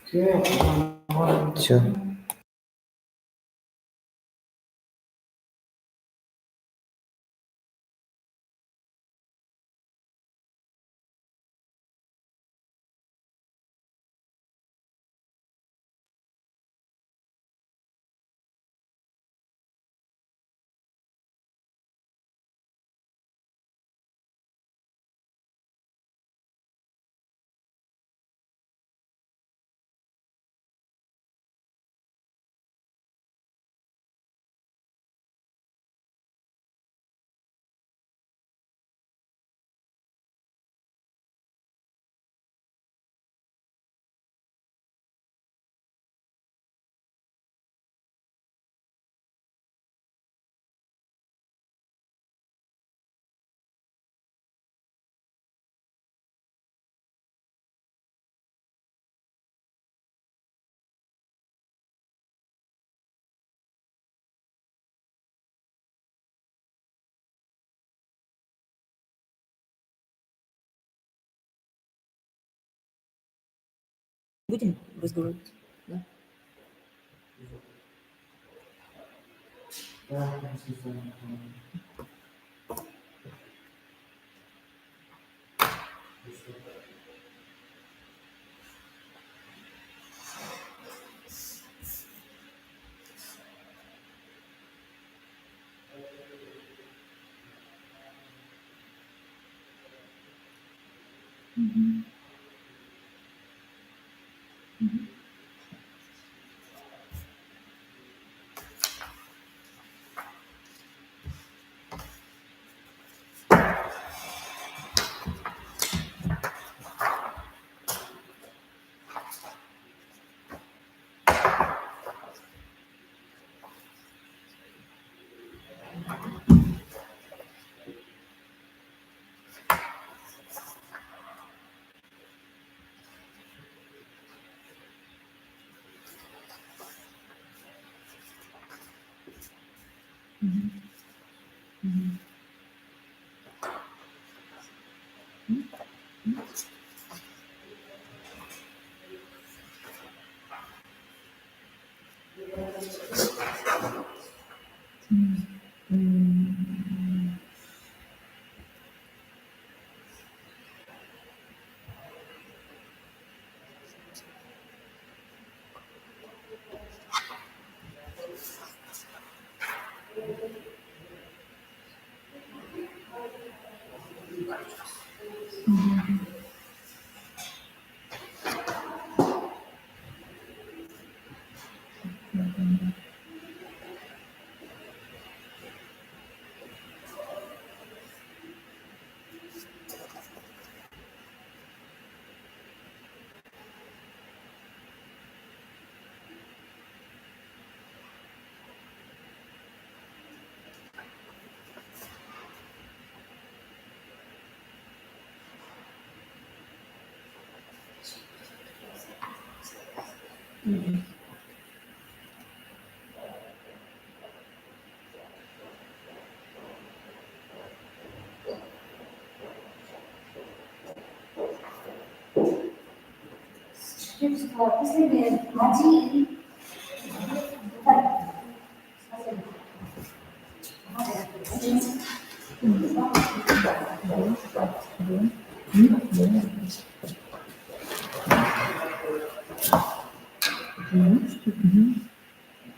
Все. Будем разговаривать? Да.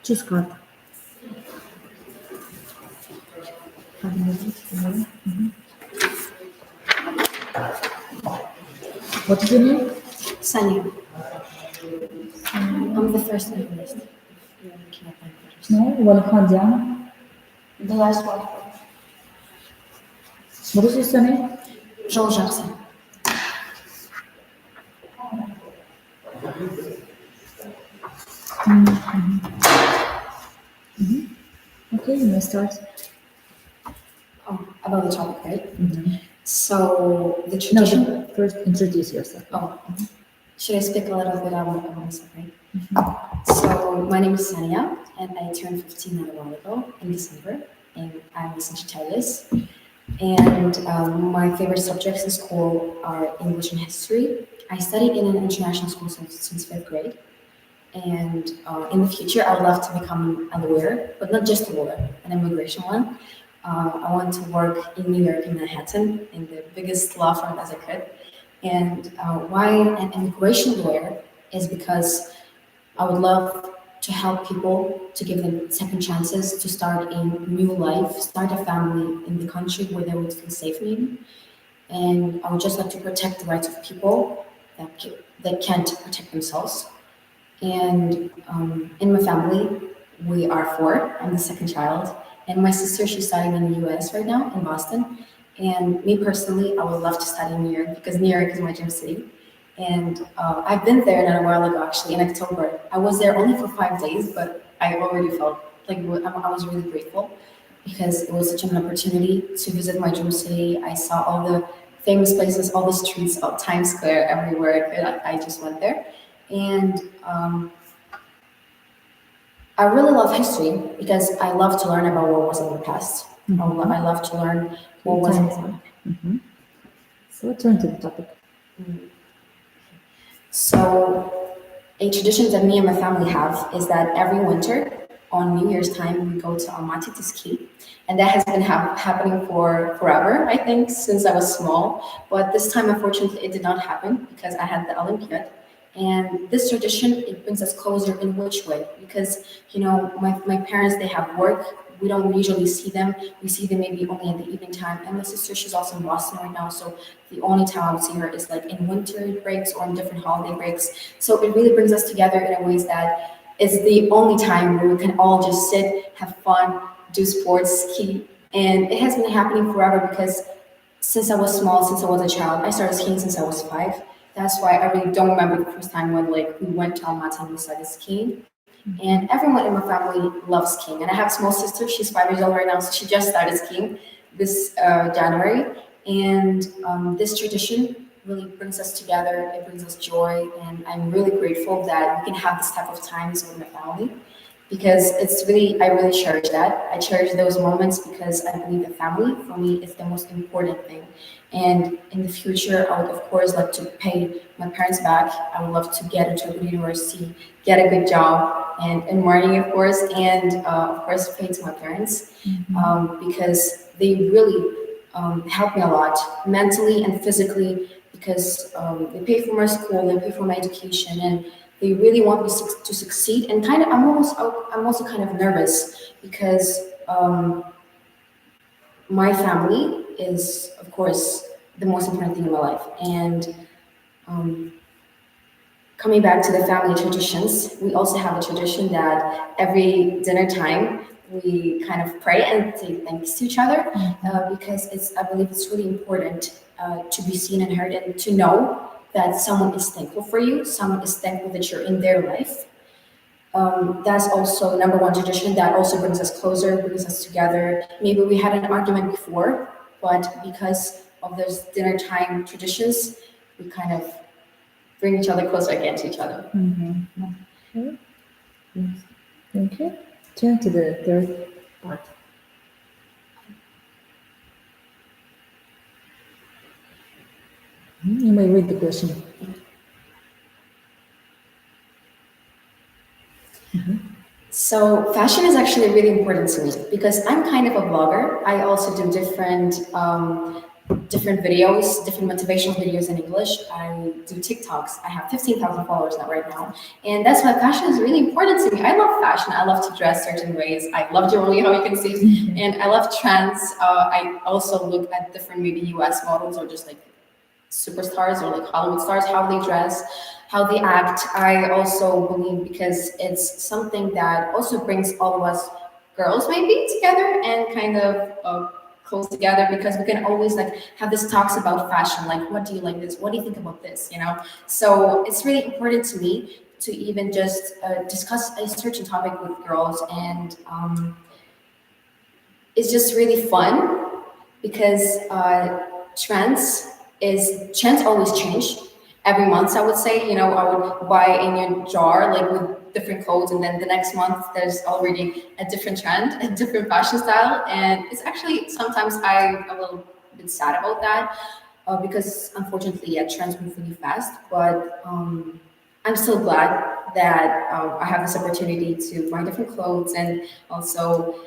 Choose card. What is your name? Sanya. I'm the first linguist. No, Walid. The last one. What is your surname? Jean-Jacques. Okay, you may start. About the topic, right? So the tradition. No, first introduce yourself. Should I speak a little bit about myself, right? So my name is Sanya, and I turned 15 not a while ago in December, and I'm a Sagittarius. And my favorite subjects in school are English and history. I studied in an international school since 5th grade. And in the future, I would love to become a lawyer, but not just a lawyer, an immigration one. I want to work in New York, in Manhattan, in the biggest law firm as I could. And why an immigration lawyer is because I would love to help people, to give them second chances, to start a new life, start a family in the country where they would feel safe maybe. And I would just like to protect the rights of people that can't protect themselves. And in my family, we are four. I'm the second child. And my sister, she's studying in the US right now, in Boston. And me personally, I would love to study in New York because New York is my dream city. And I've been there not a while ago, actually, in October. I was there only for 5 days, but I already felt like I was really grateful because it was such an opportunity to visit my dream city. I saw all the famous places, all the streets, all Times Square, everywhere I could. I just went there. And I really love history because I love to learn about what was in the past. I love to learn what was in. So turn to the topic. So a tradition that me and my family have is that every winter on New Year's time, we go to Almaty to ski. And that has been happening for forever, I think, since I was small. But this time, unfortunately, it did not happen because I had the Olympiad. And this tradition, it brings us closer in which way? Because, you know, my parents, they have work. We don't usually see them. We see them maybe only in the evening time. And my sister, she's also in Boston right now. So the only time I would see her is like in winter breaks or in different holiday breaks. So it really brings us together in a ways that it's the only time where we can all just sit, have fun, do sports, ski. And it has been happening forever because since I was small, since I was a child, I started skiing since I was 5. That's why I really don't remember the first time when like we went to Almaty and we started skiing. And everyone in my family loves skiing. And I have a small sister, she's 5 years old right now, so she just started skiing this January. And this tradition really brings us together, it brings us joy. And I'm really grateful that we can have this type of times with my family because I really cherish that. I cherish those moments because I believe the family, for me, is the most important thing. And in the future, I would, of course, like to pay my parents back. I would love to get into a good university, get a good job, and in marketing, of course, and of course, pay to my parents because they really help me a lot mentally and physically because they pay for my school, they pay for my education, and they really want me to succeed. And kind of, I'm also kind of nervous because my family is, of course, the most important thing in my life. And coming back to the family traditions, we also have a tradition that every dinner time we kind of pray and say thanks to each other because I believe it's really important to be seen and heard and to know that someone is thankful for you, someone is thankful that you're in their life. That's also number one tradition that also brings us closer, brings us together. Maybe we had an argument before, but because of those dinner time traditions, we kind of bring each other closer again to each other. Okay. Yes. Thank you. Turn to the third part. You may read the question. So fashion is actually really important to me because I'm kind of a blogger. I also do different videos, different motivational videos in English. I do TikToks. I have 15,000 followers now right now. And that's why fashion is really important to me. I love fashion. I love to dress certain ways. I love jewelry, how you can see. And I love trends. I also look at different maybe US models or just like superstars or like Hollywood stars, how they dress, how they act. I also believe because it's something that also brings all of us girls maybe together and kind of close together because we can always like have this talks about fashion, like what do you like this, what do you think about this, you know? So it's really important to me to even just discuss a certain topic with girls, and it's just really fun because trends always change every month. I would say, you know, I would buy a new jar like with different clothes, and then the next month there's already a different trend, a different fashion style, and it's actually sometimes I'm a little bit sad about that. because unfortunately, yeah, trends move really fast. But I'm so glad that I have this opportunity to buy different clothes and also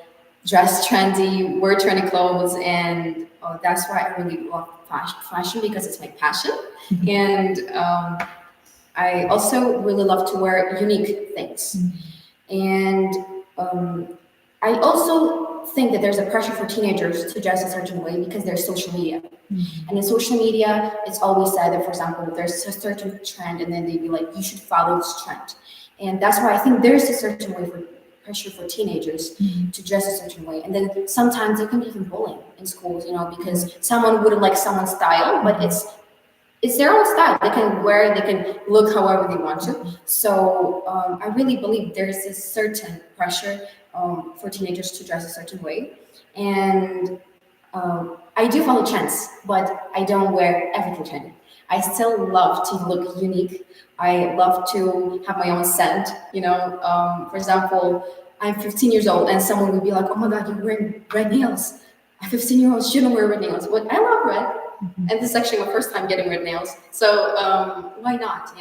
dress trendy, wear trendy clothes, and that's why I really love fashion because it's my passion. And I also really love to wear unique things. And I also think that there's a pressure for teenagers to dress a certain way because there's social media. And in social media, it's always said that, for example, there's a certain trend, and then they'd be like, you should follow this trend. And that's why I think there's a certain way for pressure for teenagers to dress a certain way. And then sometimes there can be even bullying in schools, because someone wouldn't like someone's style, but it's their own style. They can wear, they can look however they want to. So I really believe there's this certain pressure for teenagers to dress a certain way. And I do follow trends, but I don't wear everything trendy. I still love to look unique. I love to have my own scent. For example, I'm 15 years old, and someone would be like, "Oh my God, you're wearing red nails. A 15-year-old shouldn't wear red nails." But I love red, and this is actually my first time getting red nails. So why not?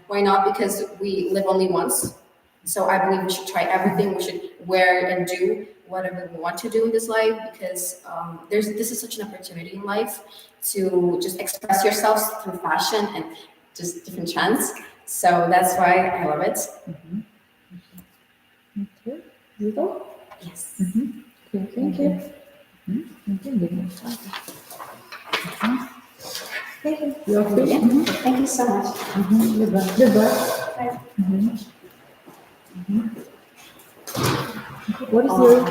Why not? Because we live only once. So I believe we should try everything. We should wear and do whatever we want to do in this life because this is such an opportunity in life to just express yourselves through fashion and just different trends. So that's why I love it. Okay. Zito? Yes. Okay, thank you. Thank you. You're free. Yeah. Thank you so much. Goodbye. Goodbye. Bye. What is your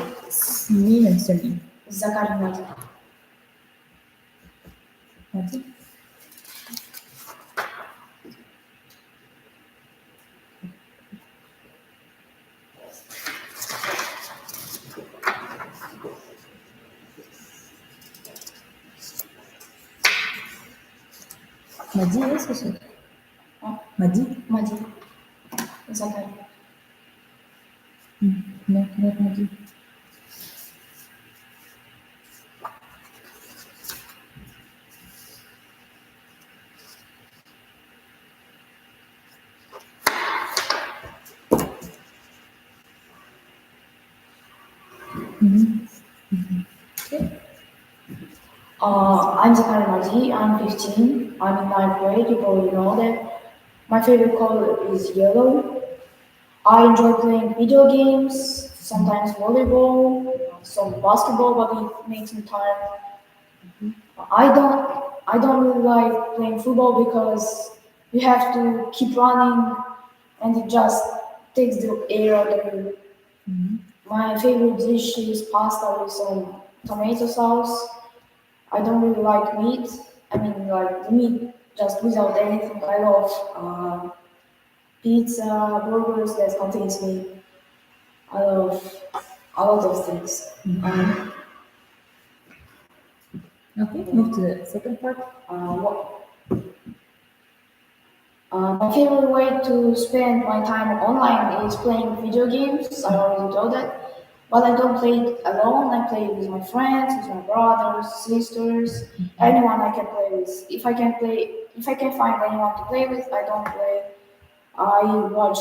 name and surname? Zakari Mati. Mati? Madi, est-ce que c'est? Madi? Madi. Zakari. Non, not Madi. I'm Zakari Mati. I'm 15. I'm in ninth grade. You probably know that. My favorite color is yellow. I enjoy playing video games, sometimes volleyball, some basketball, but it makes me tired. I don't really like playing football because you have to keep running and it just takes the air out of you. My favorite dish is pasta with some tomato sauce. I don't really like meat. I mean, like the meat just without anything. I love pizza, burgers that contains meat. I love a lot of things. Okay, move to the second part. My favorite way to spend my time online is playing video games. I already told that. But I don't play it alone. I play with my friends, with my brothers, sisters, anyone I can play with. If I can find anyone to play with, I don't play. I watch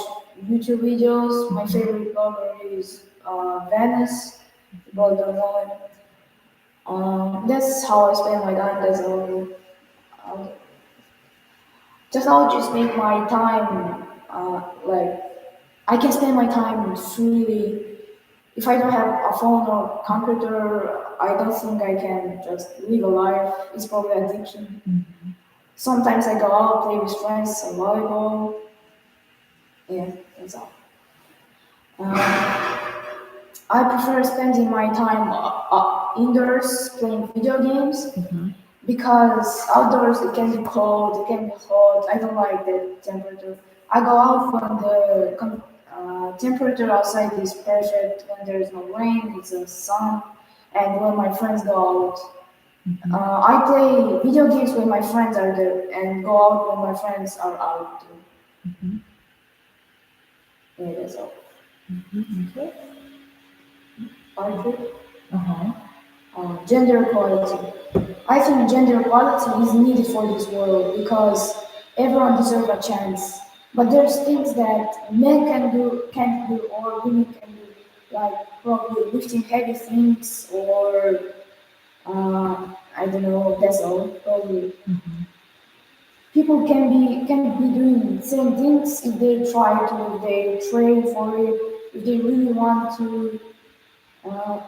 YouTube videos. My favorite blogger is Venice. You probably don't know it. That's how I spend my time. Uh, I'll just make my time like I can spend my time freely. If I don't have a phone or computer, I don't think I can just live a life. It's probably addiction. Sometimes I go out, play with friends, some volleyball. Yeah, that's all. I prefer spending my time indoors playing video games because outdoors it can be cold, it can be hot. I don't like the temperature. I go out when the temperature outside is perfect, when there is no rain, it's the sun, and when my friends go out. I play video games when my friends are there and go out when my friends are out too. Yeah, that's all. Okay. Arthur? Uh-huh. Gender equality. I think gender equality is needed for this world because everyone deserves a chance. But there's things that men can't do, or women can do, like probably lifting heavy things, or I don't know. That's all. Probably people can be doing same things if they try to, if they train for it, if they really want to. Uh,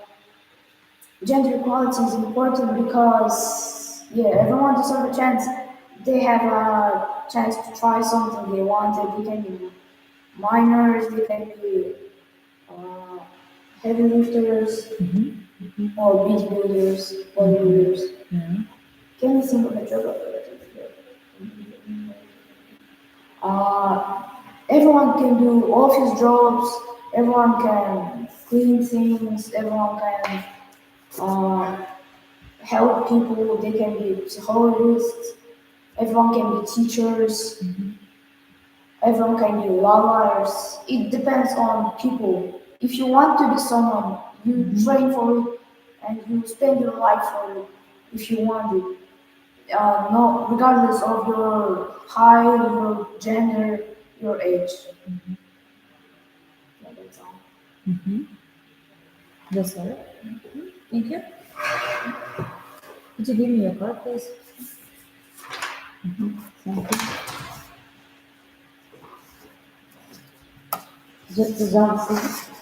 Gender equality is important because yeah, everyone deserves a chance. They have a chance to try something they wanted. They can be minors, they can be uh, heavy lifters or bodybuilders, bodybuilders. Yeah. Can you think of a job? Uh, Everyone can do office jobs. Everyone can clean things. Everyone can uh, help people. They can be psychologists. Everyone can be teachers. Everyone can be lawyers. It depends on people. If you want to be someone, you train for it and you spend your life for it. If you want it, no, regardless of your height, your gender, your age. Yeah, that's all. That's all. Thank you. Could you give me your card, please? Thank you. Just the answer.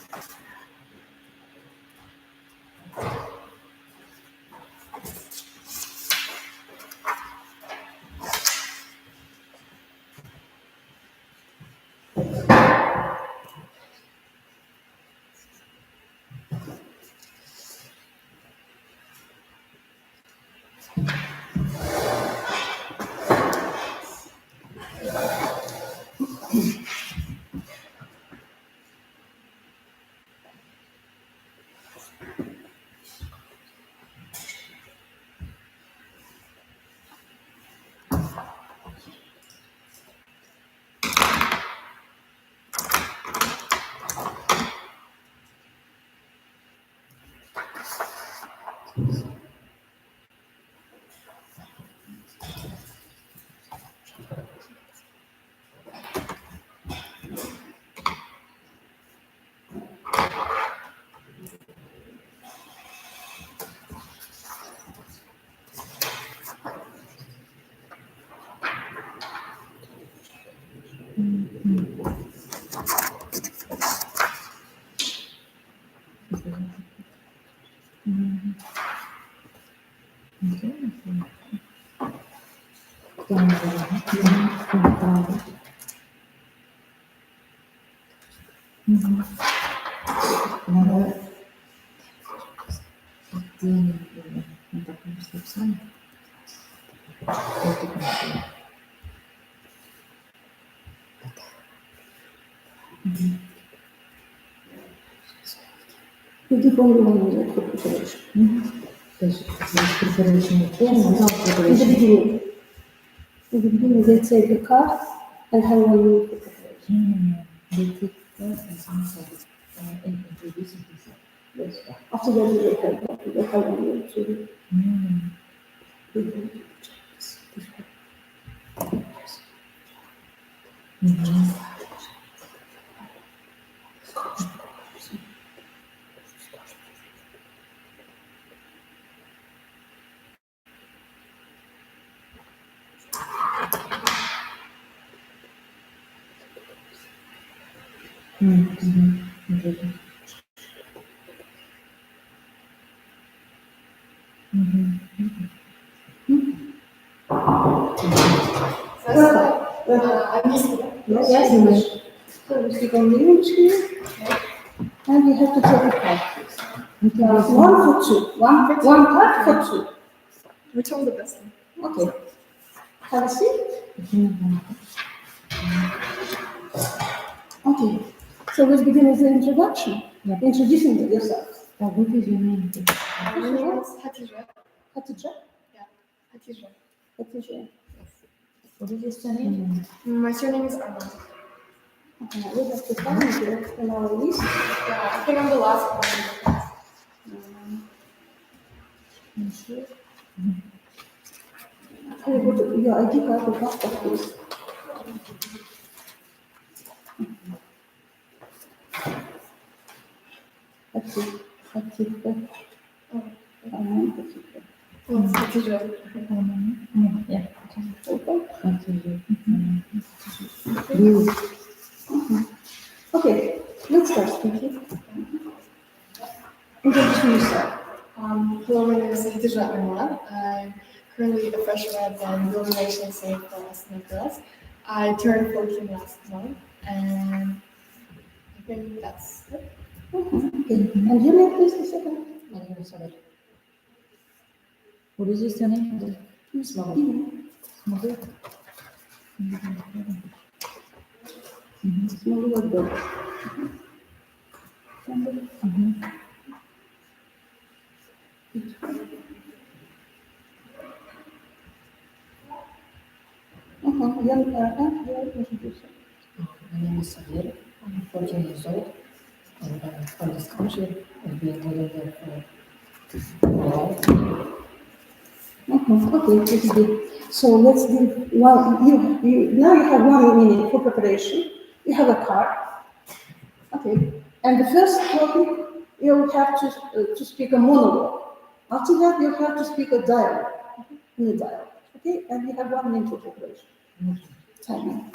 People want for preparation. Preparation of things, not In the preparation. beginning. In the beginning, they take a card and have 1 minute for preparation. They take first and answer introducing themselves. Yes. After that, they have 1 minute to prepare. Yes, English. So we speak only English here. And we have to take a card. One for two. One card for two. We told the best one. Okay. Have a seat. Okay. So let's begin with the introduction. Yeah. Introducing yourself. What is your name? My name is Hatice. Hatice? Hatice. Hatice. What is your surname? My surname is Armand. Okay, we have to find it in our list. Yeah, I think I'm the last one. Can you put your ID card in passport, please? Active. Well, Hatice. Yeah. Okay, let's start. Thank you. Introduce yourself. Hello, my name is Hatice Arman. I'm currently a freshman in building relation safe for us and girls. I turned 14 last month, and I think that's it. Okay, and your name, please, the second. My name is Sabir. What is your surname? Small. Smuggle. Small word dog. Young, your introduction. My name is Sabir. I'm 14 years old, and I'm from this country. I've been living here for a while. Okay, this is good. So let's give one. Now you have 1 minute for preparation. You have a card. Okay, and the first topic you will have to speak a monologue. After that, you have to speak a dialogue, in a dialogue. Okay, and you have 1 minute for preparation. Timing.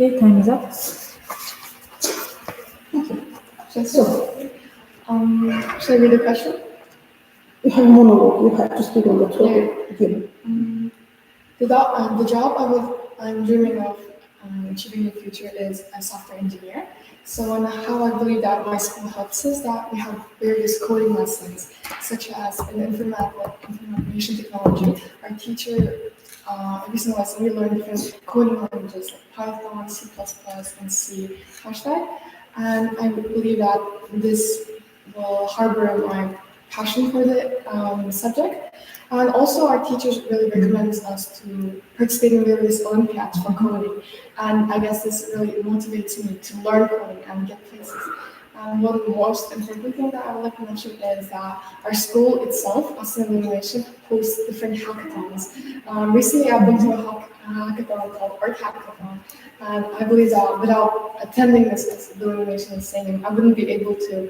Okay, time is up. So Should I read the question? you have monologue. You have to speak on the topic given. The job I'm dreaming of achieving in the future is a software engineer. So, and how I believe that my school helps is that we have various coding lessons, such as in information technology. Our teacher, every single lesson, we learn different coding languages like Python, C++, and C hashtag. And I believe that this will harbor my passion for the subject. And also, our teachers really recommend us to participate in various Olympiads for coding. And I guess this really motivates me to learn coding and get places. One of the most important thing that I would like to mention is that our school itself, Austin Illumination, hosts different hackathons. Recently, I've been to a hackathon called Art Hackathon. And I believe that without attending this, as Illumination is saying, I wouldn't be able to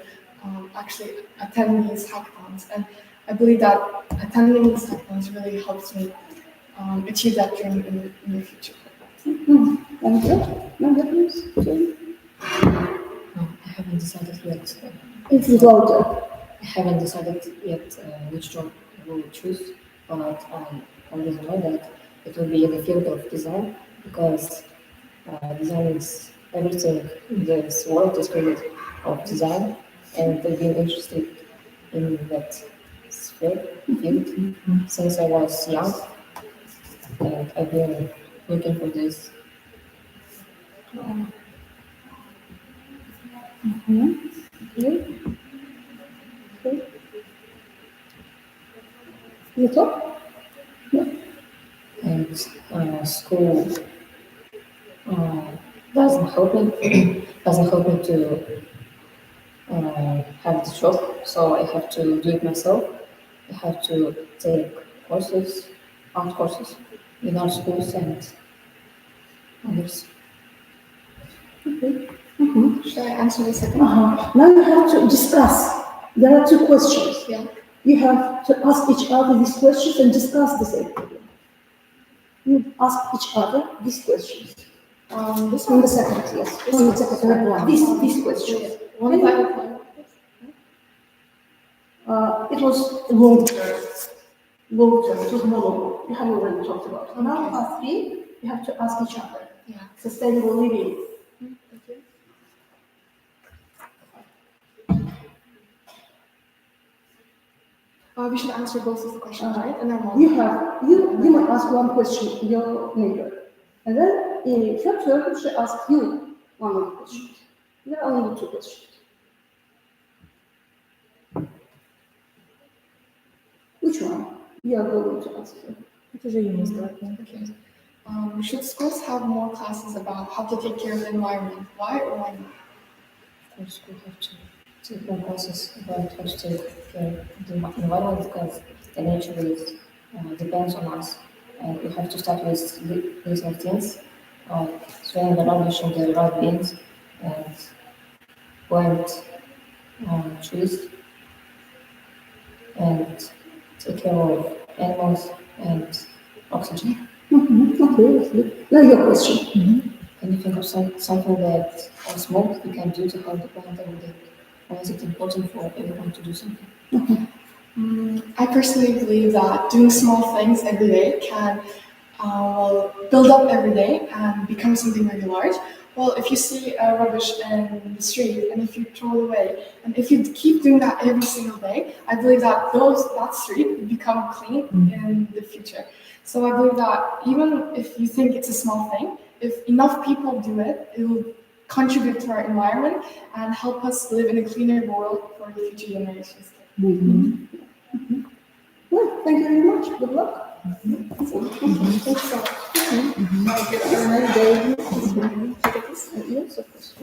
actually attend these hackathons. And I believe that attending these hackathons really helps me achieve that dream in the future. Thank you. Number please. Okay. I haven't decided yet. It's louder. I haven't decided yet which job I will choose, but I always know that it will be in the field of design because design is everything in this world is created of design, and I've been interested in that field since I was young, and I've been looking for this. You talk? And school doesn't help me doesn't help me to have the job, so I have to do it myself. I have to take courses, art courses in art schools and others. Should I answer the second? Now you have to discuss. There are two questions. Yeah. You have to ask each other these questions and discuss the same problem. You ask each other these questions. This On one. the second, yes. On the second one. These questions. One by one. It was long term. Long term. It was monologue. You have already talked about. Okay. Now part three, you have to ask each other. Yeah. Sustainable living. Okay. We should answer both of the questions, right? And then one. You might ask one question your neighbor, and then in her turn she asks you one of the questions. There are only two questions. Which one you are going to ask her? Это уже ему сделать, да? Okay. Should schools have more classes about how to take care of the environment? Why or why not? Of course, we have to take more classes about how to take care of the environment because the nature is depends on us, and we have to start with little things like throwing the rubbish in the right bins and plant trees and take care of animals and oxygen. Okay, that's good. Now your question. Can you think of something that or small you can do to help the planet every day? Why is it important for everyone to do something? I personally believe that doing small things every day can build up every day and become something really large. Well, if you see rubbish in the street and if you throw it away, and if you keep doing that every single day, I believe that that street will become clean in the future. So I believe that even if you think it's a small thing, if enough people do it, it will contribute to our environment and help us live in a cleaner world for the future generations. Well, thank you very much. Good luck. Thanks so much. Have a nice day. Yes, of course.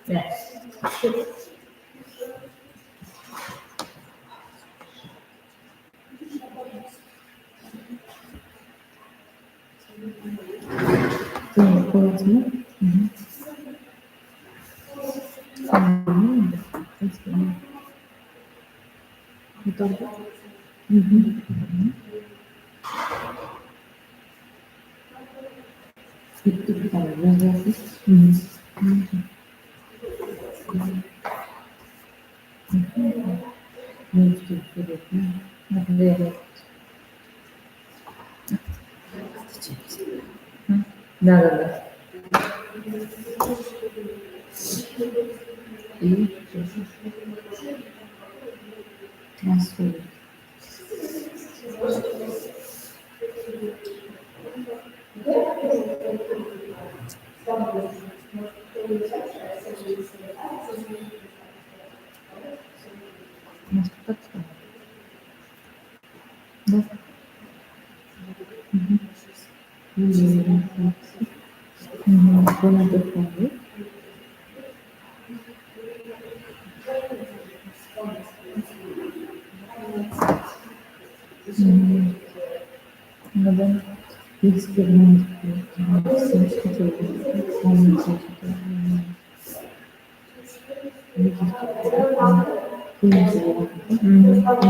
Да. Не так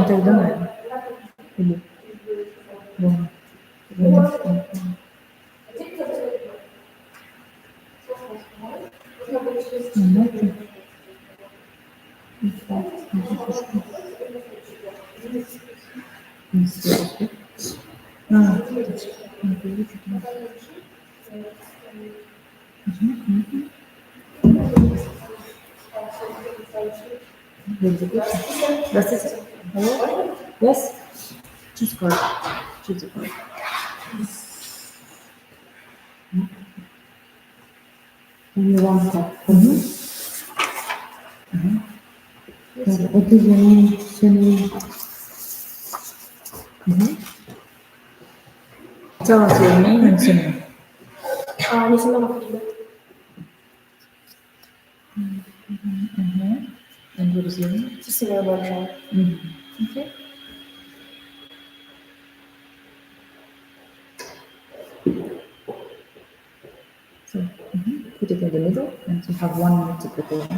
давно. Да. Ah, that's it. Hello? Yes? Choose card. Choose a card. Only one card. What is your name? Surname? Tell us your name and surname. Nisima Makrina. And what is your name? Cecilia Bergeron. Okay. So, put it in the middle and you have 1 minute to prepare.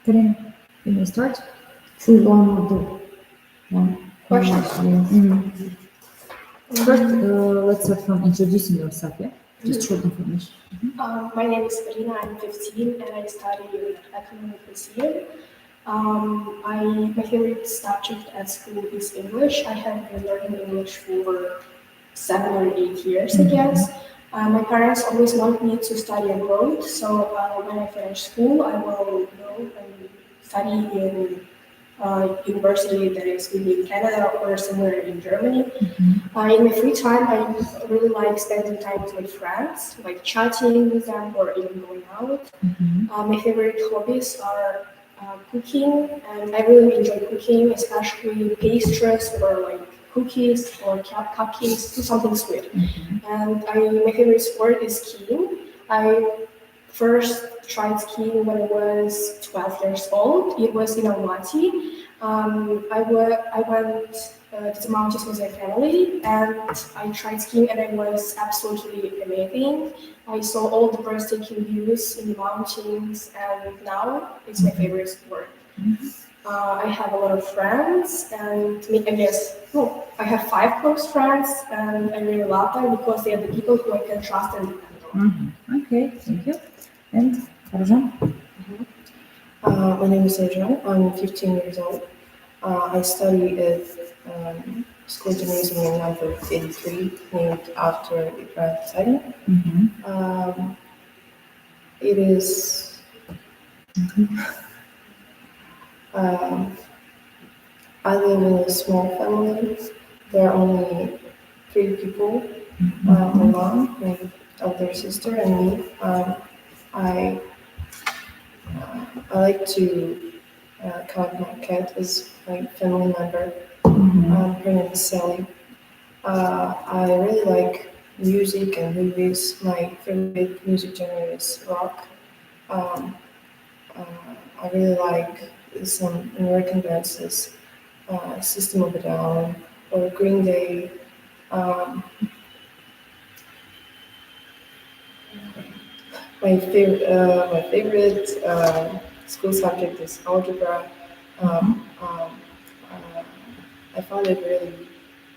Karen, you may start. Choose one of the Questions? First, let's start from introducing yourself, yeah? Just short information. My name is Karina, I'm 15 and I study economic this year. My favorite subject at school is English. I have been learning English for 7 or 8 years, I guess. My parents always want me to study abroad, so when I finish school, I will go and study in university that is maybe in Canada or somewhere in Germany. In my free time, I really like spending time with my friends, like chatting with them or even going out. My favorite hobbies are cooking, and I really enjoy cooking, especially pastries or like cookies or cupcakes, do something sweet. And my favorite sport is skiing. I first tried skiing when I was 12 years old. It was in Almaty. I went to the mountains with my family and I tried skiing and it was absolutely amazing. I saw all the breathtaking views in the mountains and now it's my favorite sport. I have a lot of friends and I have 5 close friends and I really love them because they are the people who I can trust and depend on. Okay, thank you. And Arjan? My name is Adrian. I'm 15 years old. I study at School Gymnasium number 83, named after Ibrahim Sadi. It is. I live in a small family. There are only 3 people. My mom, my elder sister, and me. I like to count my cat as my family member. Her name is Sally. I really like music and movies. My favorite music genre is rock. I really like some American bands as System of a Down or Green Day. My favorite school subject is algebra. I found it really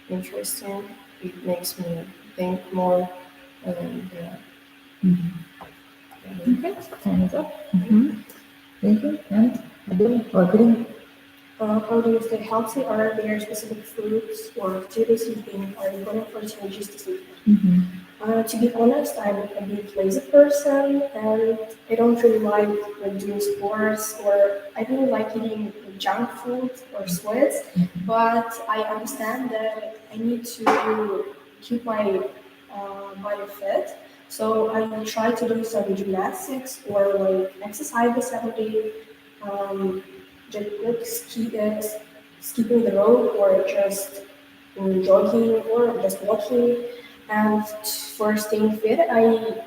interesting. It makes me think more. And Okay, time is up. Thank you. And Doing or putting. How do you stay healthy? Are there specific foods or activities you think are important for teenagers to stay fit? To be honest, I'm a bit lazy person, and I don't really like doing sports, or I don't like eating junk food or sweets. But I understand that I need to keep my body fit. So I try to do some gymnastics or like exercises every day. Um, just like skipping the road or just jogging or just walking. And for staying fit, I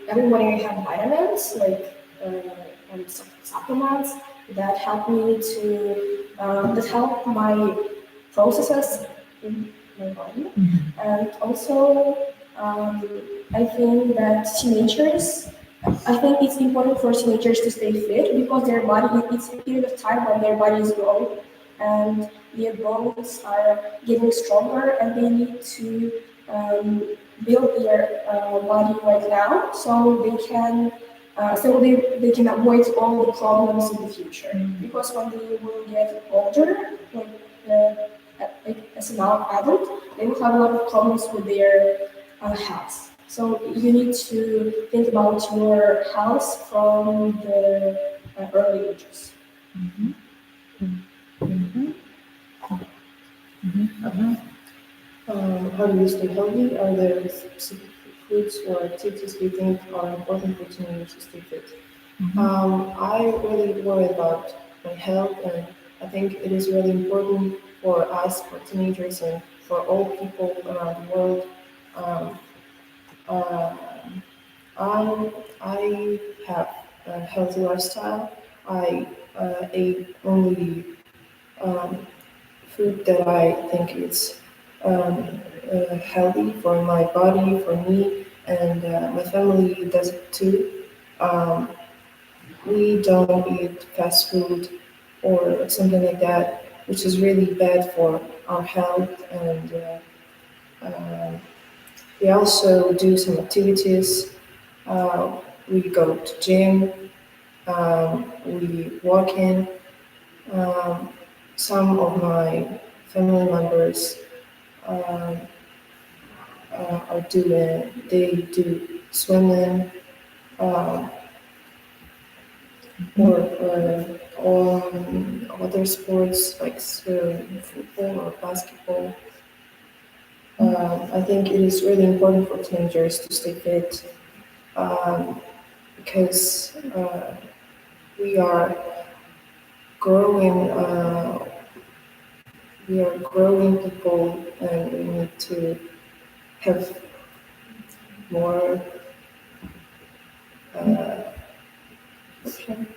every morning I have vitamins like and some supplements that help me to that help my processes in my body. And also, I think that teenagers I think it's important for teenagers to stay fit because their body, it's a period of time when their body is growing and their bones are getting stronger and they need to build their body right now so they can avoid all the problems in the future. Because when they will get older, as an adult, they will have a lot of problems with their health. So you need to think about your health from the early ages. How do you stay healthy? Are there specific foods or activities you think are important for teenagers to stay fit? I really worry about my health, and I think it is really important for us, for teenagers, and for all people around the world. Um, uh, I have a healthy lifestyle. I eat only um, food that I think is healthy for my body, for me, and my family does it too. Um, we don't eat fast food or something like that, which is really bad for our health. And we also do some activities. We go to gym. We walk in. Um, some of my family members um, they do swimming or on other sports like football or basketball. I think it is really important for teenagers to stay fit because we are growing. We are growing people, and we need to have more option.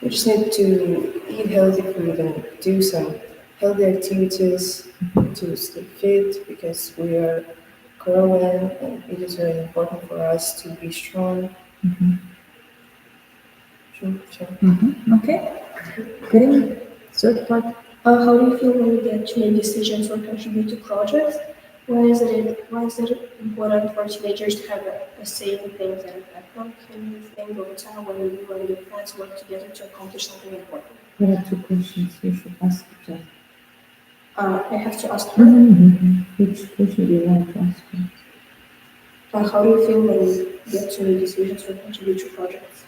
We just need to eat healthy food and do some healthy activities to stay fit because we are growing and it is very important for us to be strong. Sure. Okay. Getting third part. How do you feel when you get to make decisions or contribute to projects? Why is it important for teenagers to have a say in things and what can you think of a time when you and your friends work together to accomplish something important? There are two questions you should ask. I have to ask her. Which question do you want to ask? How do you feel when you get to make decisions or contribute to projects?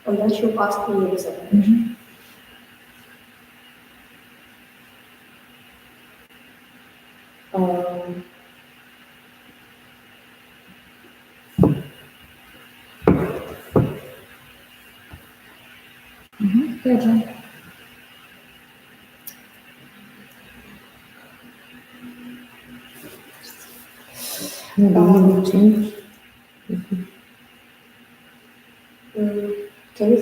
And then she'll ask me the second question. Good job. Maybe you will change. Can you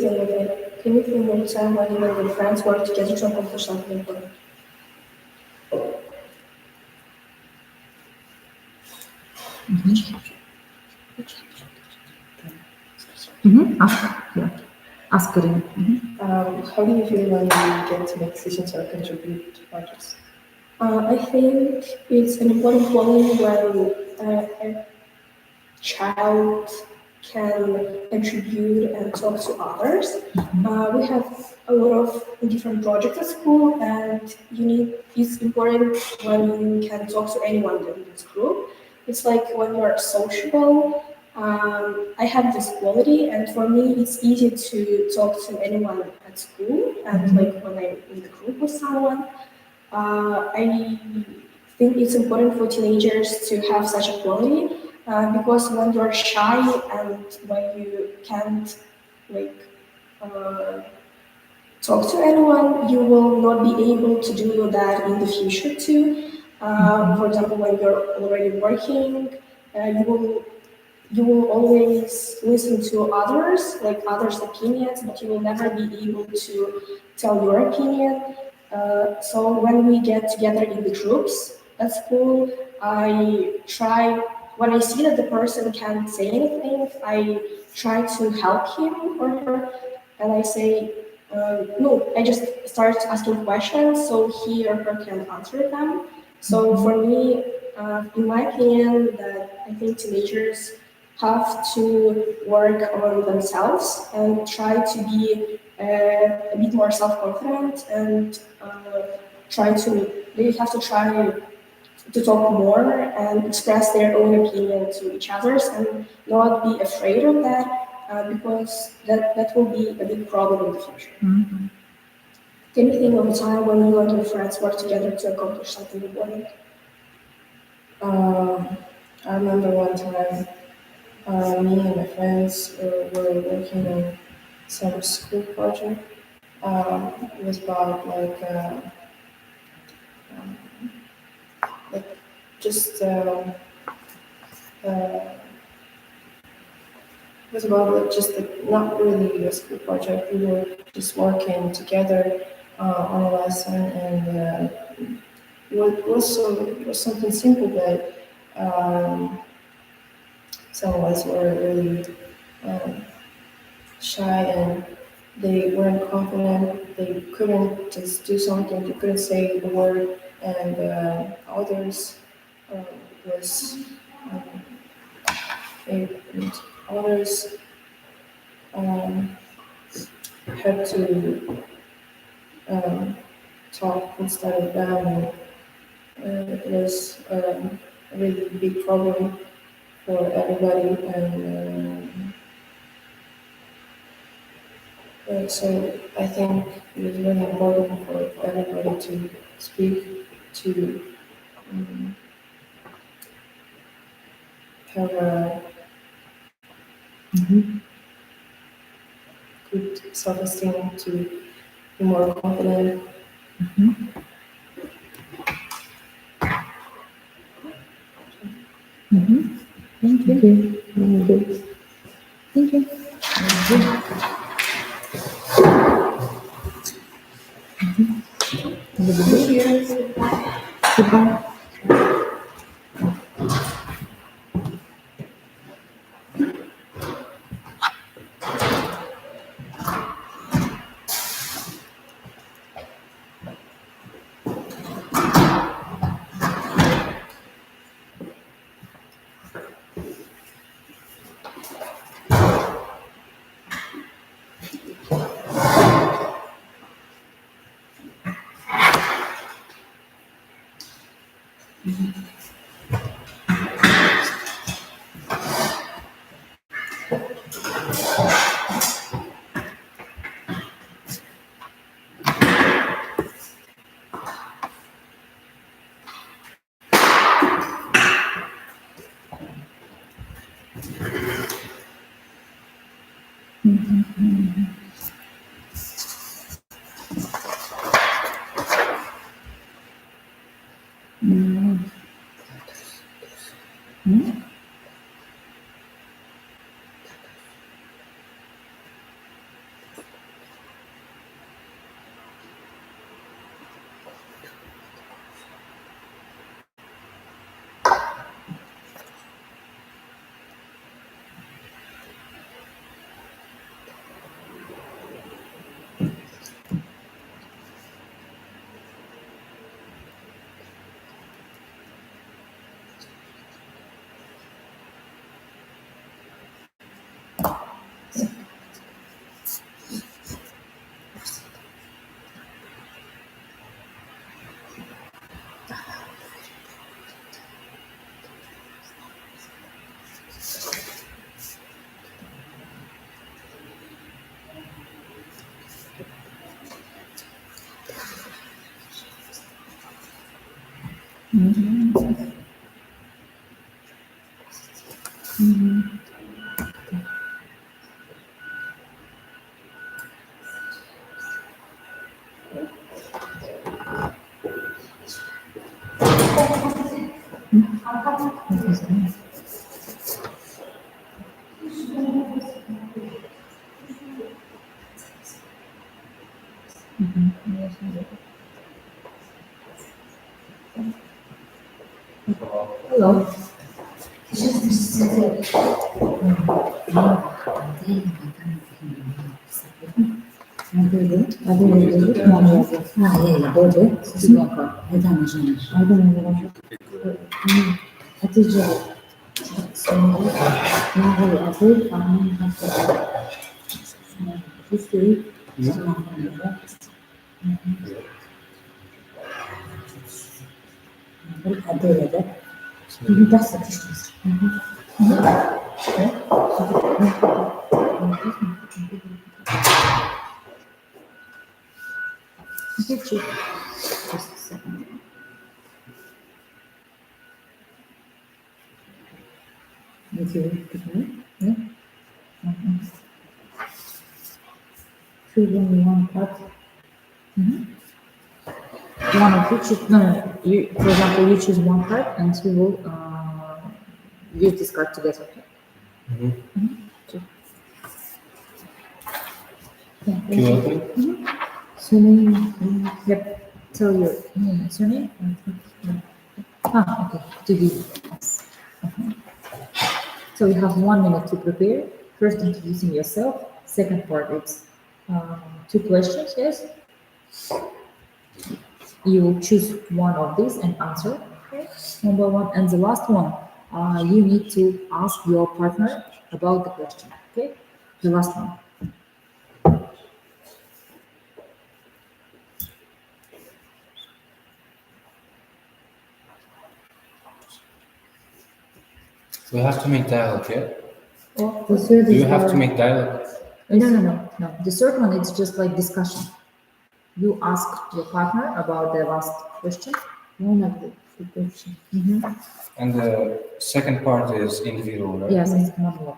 think of a time when you and your friends work together to accomplish something important? Ask Karim. How do you feel when you get to make decisions or contribute to projects? I think it's an important quality when a child can contribute and talk to others. We have a lot of different projects at school, and it's important when you can talk to anyone in this group. It's like when you're sociable. I have this quality, and for me, it's easy to talk to anyone at school, and like when I'm in the group with someone. I think it's important for teenagers to have such a quality because when you're shy and when you can't like uh, talk to anyone, you will not be able to do that in the future too. For example, when you're already working, you will always listen to others, like others' opinions, but you will never be able to tell your opinion. So when we get together in the groups at school, I try, when I see that the person can't say anything, I try to help him or her, and I say, no, I just start asking questions so he or her can answer them. So for me, in my opinion, that I think teenagers have to work on themselves and try to be a bit more self-confident and they have to try to talk more and express their own opinion to each others and not be afraid of that because that will be a big problem in the future. Can you think of a time when you and your friends worked together to accomplish something important? I remember one time me and my friends were working on some school project. It was about um, like just it was about just not really a school project. We were just working together on a lesson, and it was something simple, but some of us were really um, shy and they weren't confident. They couldn't just do something. They couldn't say the word, and others uh, was um, and others um, had to talk instead of them. And it was a really big problem for everybody, and so I think it was really important for everybody to speak, to um, have a good self-esteem, to be more confident. Thank you. Very good. Thank you. Have a good day. Goodbye. Hello. Just a second. Yeah. Choose only one part. One of each. No. You, for example, you choose one part, and we will use this card together. Yeah. Surname. Yep. Tell your name. Surname. Okay. To be. Yes. So you have 1 minute to prepare. First, introducing yourself. Second part is 2 questions. Yes. You will choose one of these and answer. Okay. Number 1, and the last one, you need to ask your partner about the question. Okay. The last one. We have to make dialogue, yeah? Oh, the third Do is you have to make dialogue? No. The third one is just like discussion. You ask your partner about the last question. One of the question. And the second part is individual, right? Yes, it's monologue.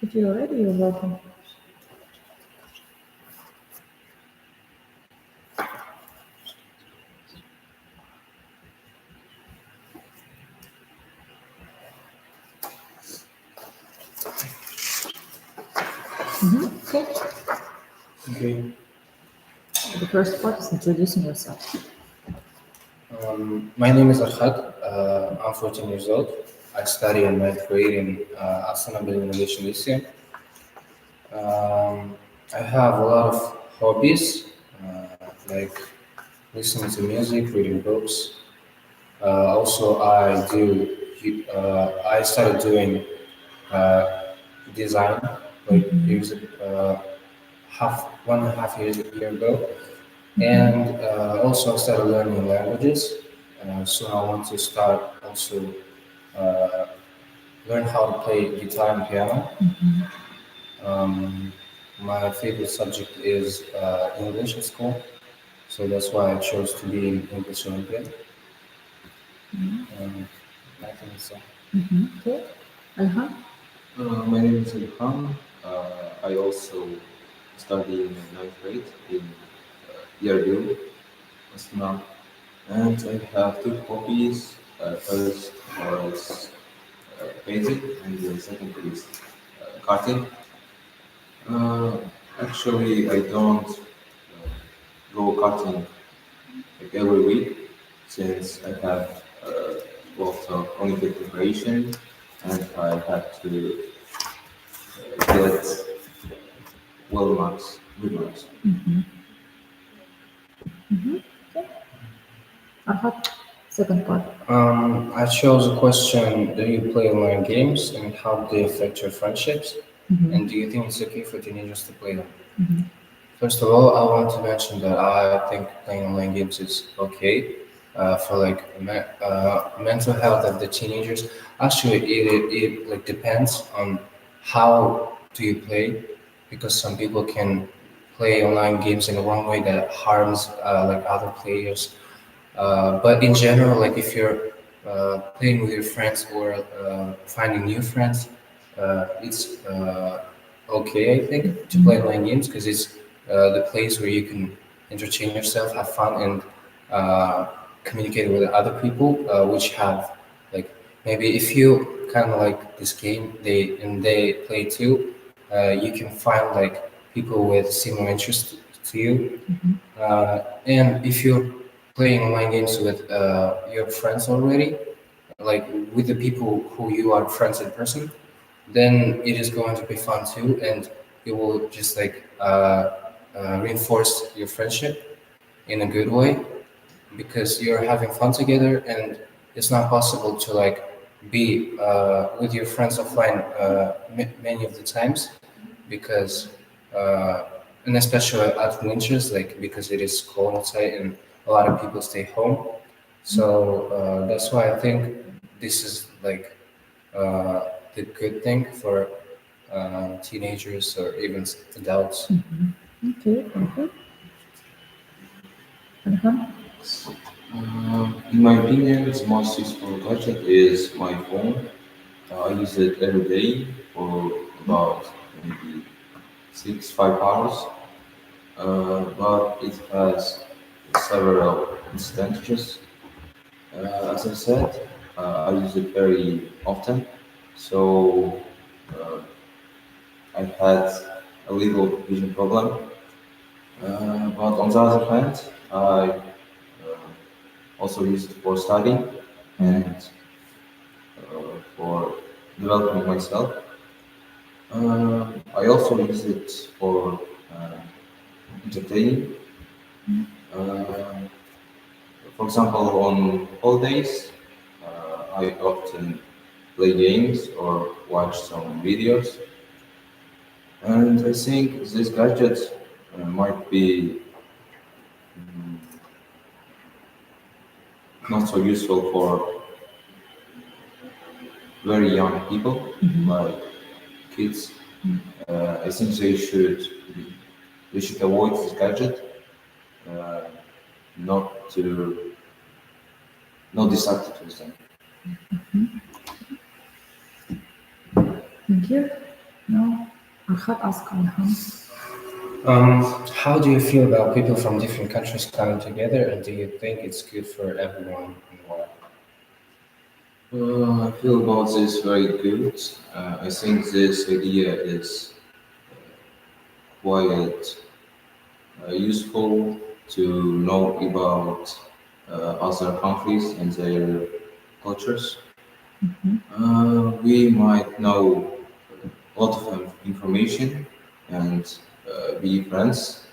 If you're ready, you're welcome. Okay. Okay. The first part is introducing yourself. My name is Arhad. I'm 14 years old. I study in ninth grade in Ағылшын Innovation this year. I have a lot of hobbies, like listening to music, reading books. Also, I started doing design like years, 1.5 years ago, and also I started learning languages. So I want to start also learn how to play guitar and piano. My favorite subject is English at school, so that's why I chose to be in English Olympiad. I think so. Okay. Alhan? My name is Ilham. I also study in ninth grade in Yarbil, Osman, and I have 2 hobbies. First was painting, and the second is karting. Actually, I don't go karting like every week since I have lots of Olympic preparation and I have to get good marks. Arhad, Second part. I chose a question: do you play online games, and how do they affect your friendships? And do you think it's okay for teenagers to play them? First of all, I want to mention that I think playing online games is okay for like mental health of the teenagers. Actually, it like depends on how do you play, because some people can play online games in a wrong way that harms like other players. But in general, like if you're playing with your friends or finding new friends, it's okay, I think, to play online games because it's the place where you can entertain yourself, have fun, and communicate with other people, which have like maybe if you kind of like this game, they play too, you can find like people with similar interests to you, and if you're playing online games with your friends already, like with the people who you are friends in person, then it is going to be fun too, and it will just like reinforce your friendship in a good way because you're having fun together, and it's not possible to like be with your friends offline many of the times because and especially at winters, like because it is cold outside and a lot of people stay home. So that's why I think this is like the good thing for teenagers or even adults. Okay, thank you. Arham? In my opinion, the most useful gadget is my phone. I use it every day for about maybe 5 hours. But it has several disadvantages. As I said, I use it very often, so uh, I had a little vision problem. But on the other hand, I also use it for studying and for developing myself. I also use it for entertaining. Uh, for example, on holidays, I often play games or watch some videos. And I think this gadget might be not so useful for very young people, like kids. I think they should avoid this gadget, uh, not to not distract it with them. Thank you. Now, Arhad ask Arham. How do you feel about people from different countries coming together, and do you think it's good for everyone and why? I feel about this very good. I think this idea is quite useful to know about other countries and their cultures. We might know a lot of information and be friends,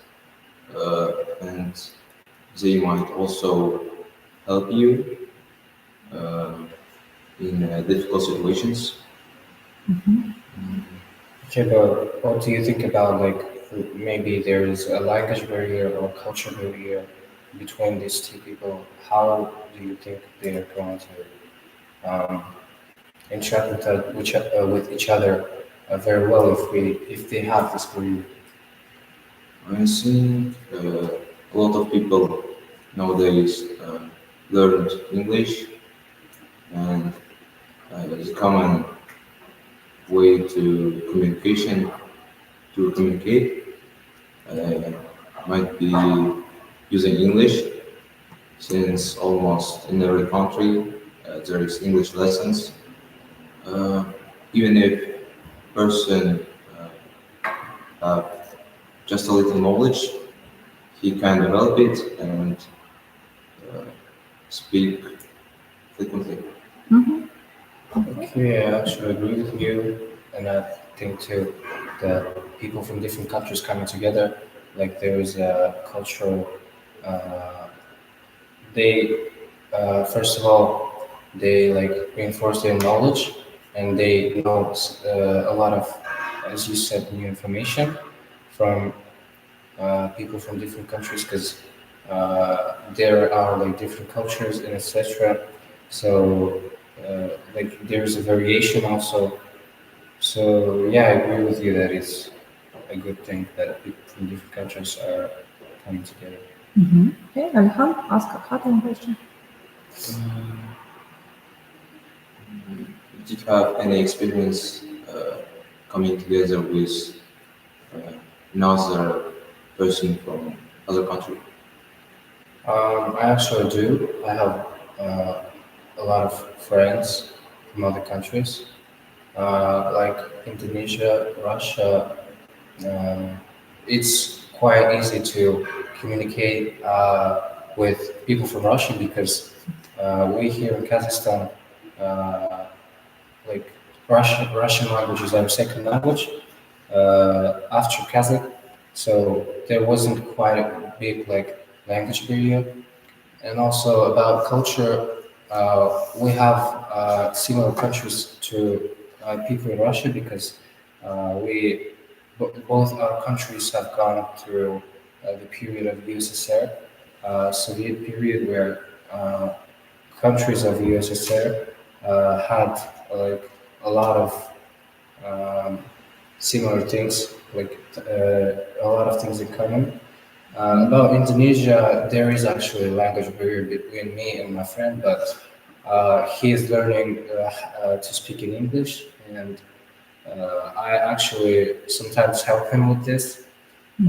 and they might also help you uh, in difficult situations. Okay, but what do you think about like maybe there is a language barrier or culture barrier between these two people? How do you think they are going to interact with each other very well if they have this barrier? I think a lot of people nowadays learned English, and it's a common way to communicate. Uh, might be using English since almost in every country there is English lessons. Uh, Even if person have just a little knowledge, he can develop it and speak frequently. Okay, I actually agree with you, and I think too that people from different countries coming together, like there is a cultural, they first of all, they like reinforce their knowledge and they know a lot of, as you said, new information from people from different countries because there are like different cultures and etc. So like there's a variation also. So yeah, I agree with you that it's a good thing that people from different countries are coming together. Okay, Alham, ask a pattern question. Did you have any experience coming together with another person from other country? I actually do. I have a lot of friends from other countries, like Indonesia, Russia. Um, it's quite easy to communicate with people from Russia because we here in Kazakhstan, uh, like Russian language is our second language after Kazakh, so there wasn't quite a big like language barrier. And also about culture, we have similar countries to people in Russia because both our countries have gone through the period of USSR, Soviet period, where countries of USSR had like a lot of similar things, like a lot of things in common. About Indonesia, there is actually a language barrier between me and my friend, but he is learning to speak in English, and I actually sometimes help him with this.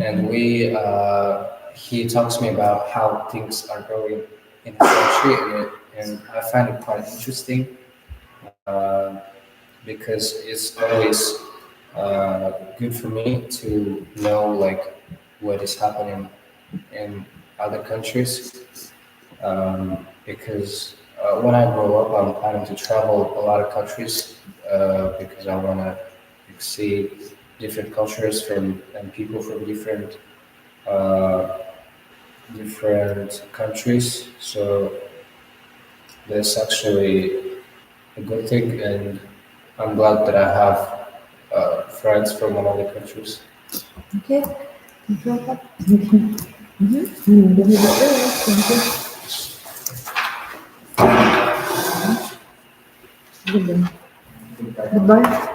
And he talks to me about how things are going in his country, and I find it quite interesting uh, because it's always good for me to know like what is happening in other countries because when I grow up, I'm planning to travel a lot of countries because I want to see different cultures from and people from uh, different countries. So that's actually a good thing, and I'm glad that I have friends from other countries. Okay, thank you, Alham. Thank you. Goodbye. Goodbye.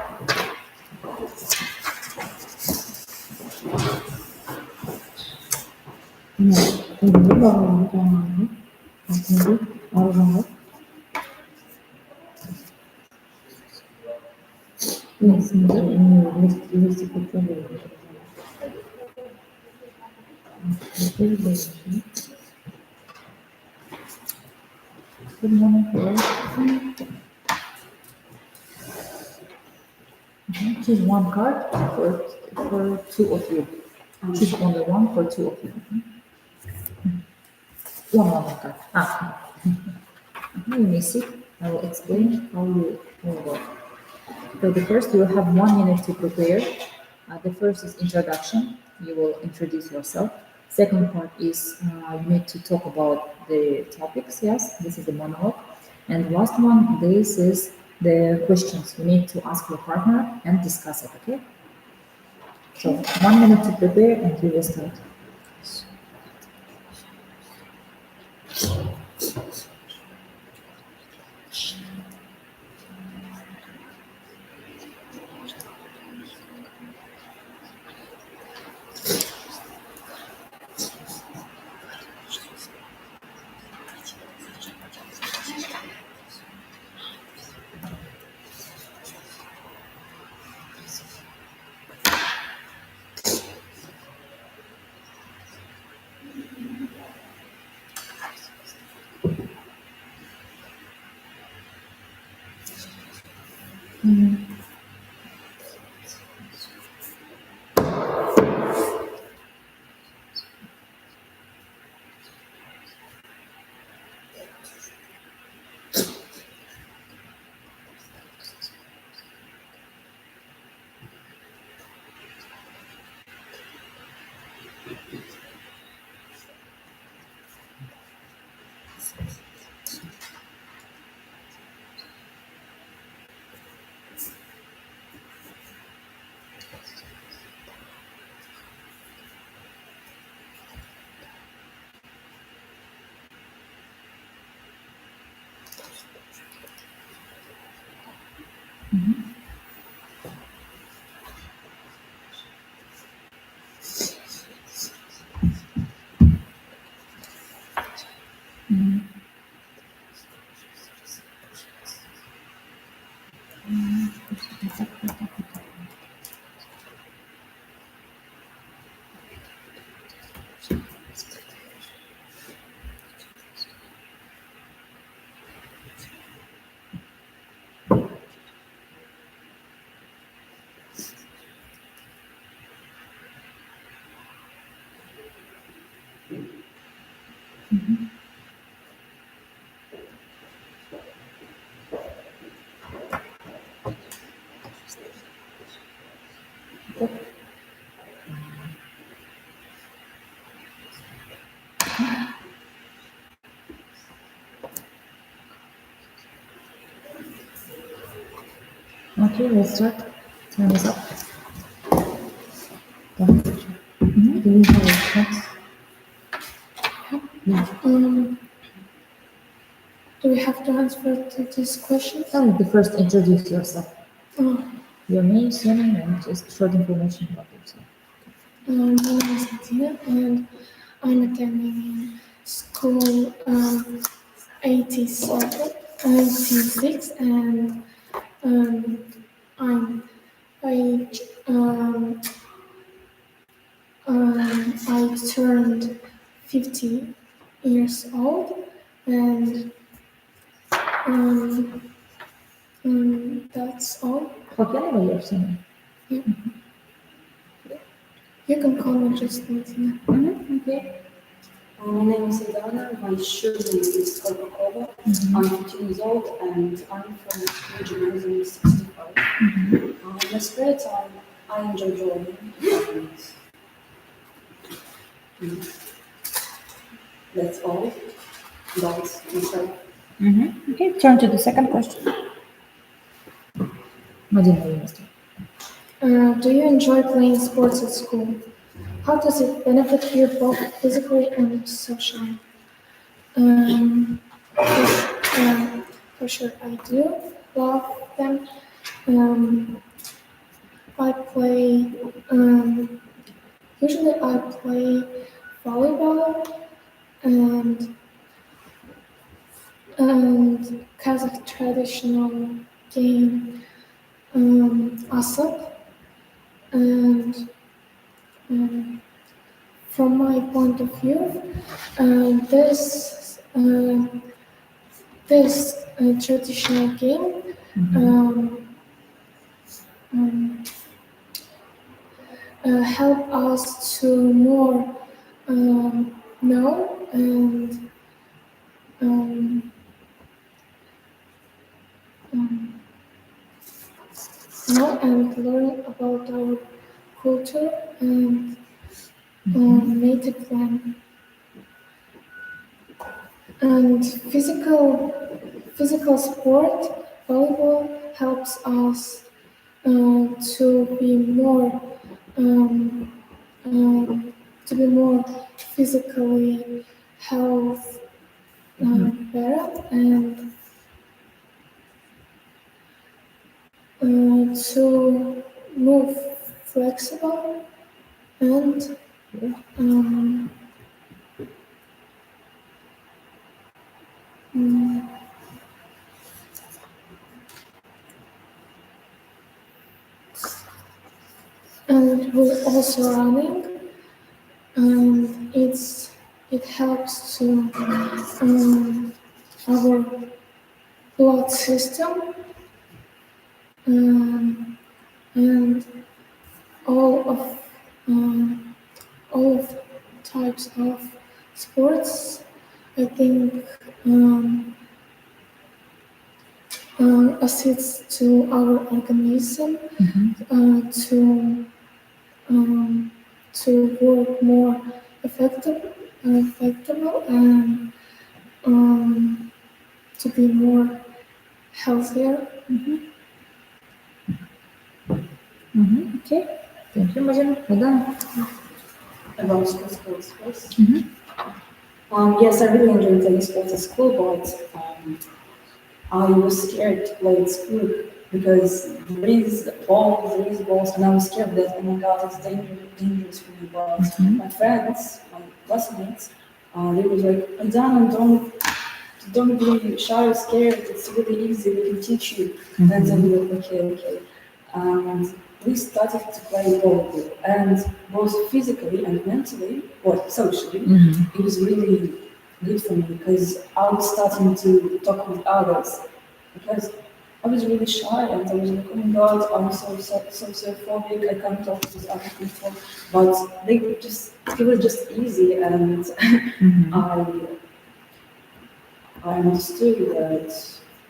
Good morning, hello. Choose one card for two of you. Choose only one for two of you. One card. You may sit. I will explain how you will work. So the first, you will have 1 minute to prepare. The first is introduction. You will introduce yourself. Second part is you need to talk about the topics. Yes, this is the monologue. And the last one, this is the questions. You need to ask your partner and discuss it. Okay. So 1 minute to prepare, and we will start. Okay, let's start. Time is up. Do you have a chance? Do we have to answer to this question? Oh, the first introduce yourself. Oh, Your name, surname, and just short information about yourself. my name is Tina, and I'm attending school 87, 86, and I'm I I turned 50 years old, and that's all. Okay, or your surname? You can call me just Tina. Okay. My name is Idana. My shoe name is Coca-Cola. I'm 15 years old and I'm from Gymnasium 65. My spare time, I enjoy drawing. And that's all about myself. Okay, turn to the second question. What do you know, Mr.? Do you enjoy playing sports at school? How does it benefit you both physically and socially? For sure, I do love them. I play, usually I play volleyball and Kazakh traditional game, asap. And from my point of view, this traditional game help us to more know and know and learn about our culture and native land. And physical sport, volleyball helps us to be more physically health better and to move flexible and and we're also running, and it helps to our blood system, and all of all of types of sports. I think assists to our organism to work more effective and to be more healthier. Okay. Thank you, Madam. Madam. About sports, yes. Mhm. Yes, I really enjoyed playing sports at school, but I was scared to play at school because there is balls, and I was scared that, oh my God, it's dangerous for me. But my friends, my classmates, they were like, Adana, don't be shy or scared. It's really easy. We can teach you. And then we were like, okay. And we started to play volleyball, and both physically and mentally, or socially, it was really good for me because I was starting to talk with others because I was really shy and I was like, oh my God, I'm so phobic. I can't talk with other people, but it was just easy, and I understood that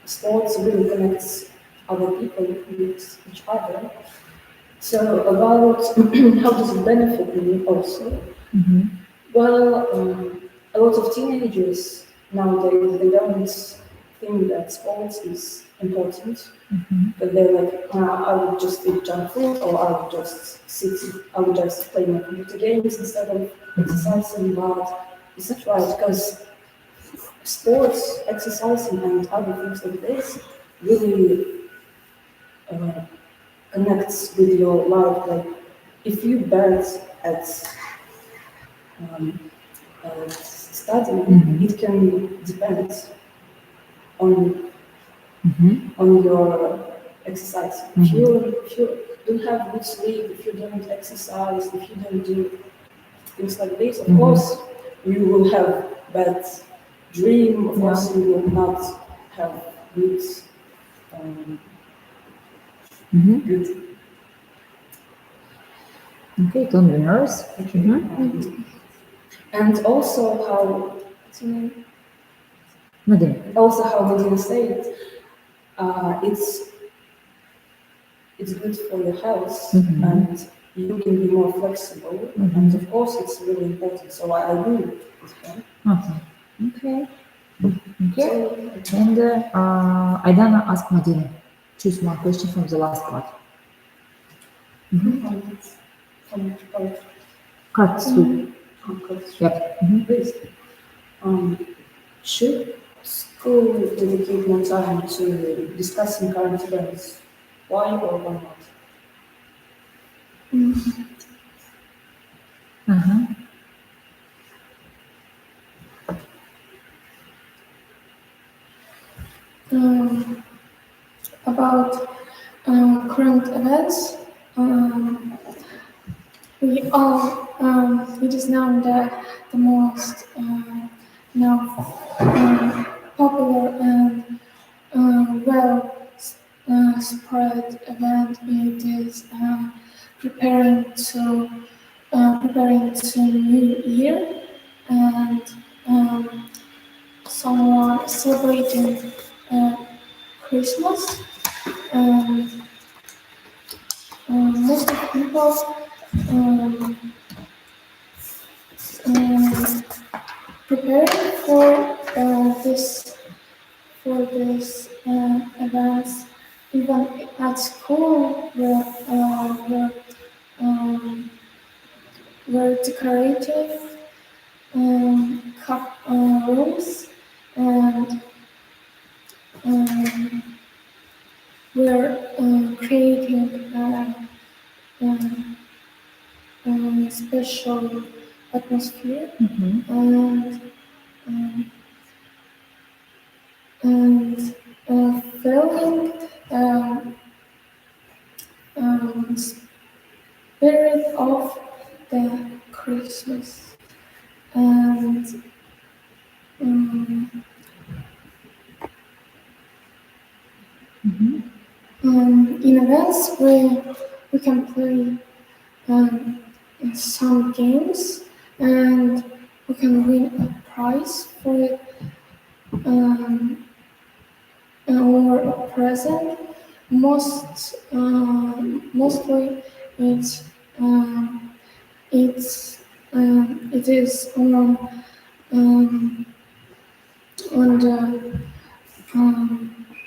sports really connects other people with each other. So about how does it benefit me also? Well, a lot of teenagers nowadays, they don't think that sports is important. But they're like, I would just eat junk food, or I would just play my computer games instead of exercising. But it's not right because sports, exercising, and other things like this really uh, connects with your life. Like, if you bad um, at studying, it can depend on on your exercise. If you don't have good sleep, if you don't exercise, if you don't do things like this, of course, you will have bad dream. Of course, you will not have good, good. Okay, don't be nervous. And also how, what's your name? Madam. Also how Medina said, it's good for your health and you can be more flexible. And of course, it's really important. So I agree with him. Okay. And Aidana asked Madina, choose one question from the last part. Cut through. Yep. Please. Should school dedicate more time to discussing current events? Why or why not? About current events, it is now the most now popular and well spread event. It is preparing to New Year, and someone celebrating Christmas, and most of people um, preparing for this events, even at school, were decorating rooms, and we're creating special atmosphere, and feeling spirit of the Christmas, and in events we can play some games, and we can win a prize for it, or a present. Mostly it's it is on the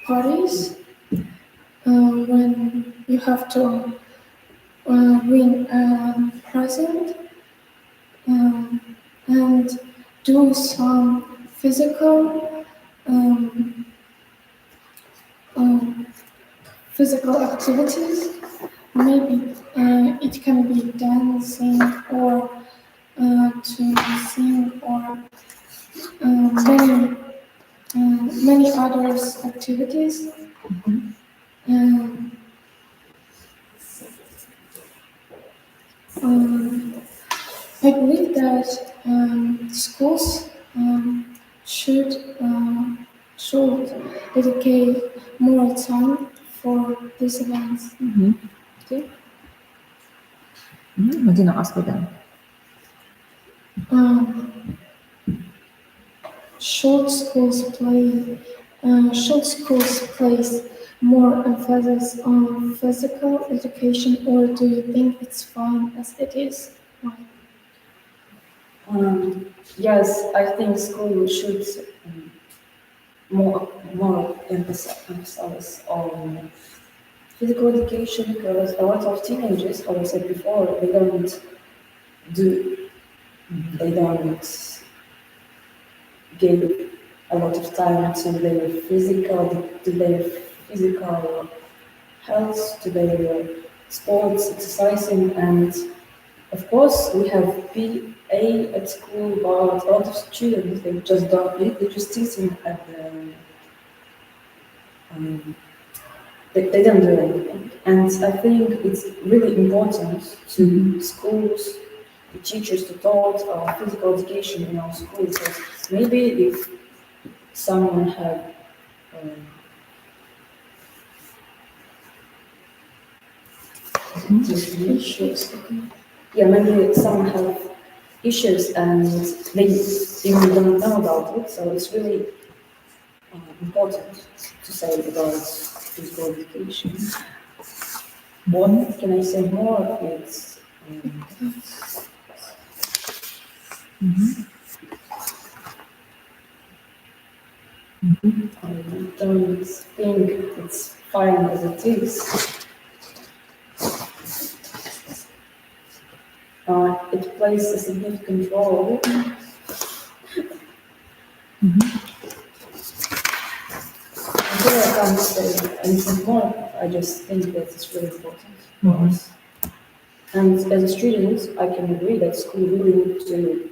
parties when you have to being present, and do some um, um, physical activities. Maybe it can be dancing or to sing or many many other activities. Um, um, I believe that schools should should dedicate more time for these events. Okay. What do you ask for them? Um, should schools play? Should schools place more emphasis on physical education, or do you think it's fine as it is? Why? Yes, I think school should um, more emphasize on physical education because a lot of teenagers, as I said before, do they don't give a lot of time to their physical health, to their sports, exercising, and of course we have PA at school, but a lot of students they just don't read, they just sitting at the they don't do anything. And I think it's really important to schools, the teachers to taught physical education in our schools. So maybe if someone had just issues, yeah, maybe someone have issues and they even don't know about it. So it's really important to say about physical education. What can I say more? It's I don't think it's fine as it is. It plays a significant role. I feel like I can't say anything more. I just think that it's really important for us. And as a student, I can agree that school really need to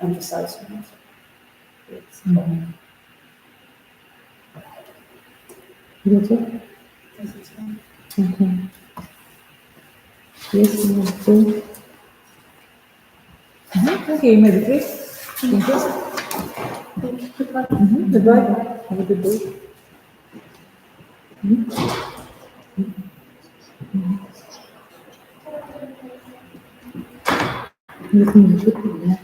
emphasize on it. It's That's it? Okay. Yes, you have to. Okay, maybe please. Thank you. Goodbye. Have a good day. Yeah.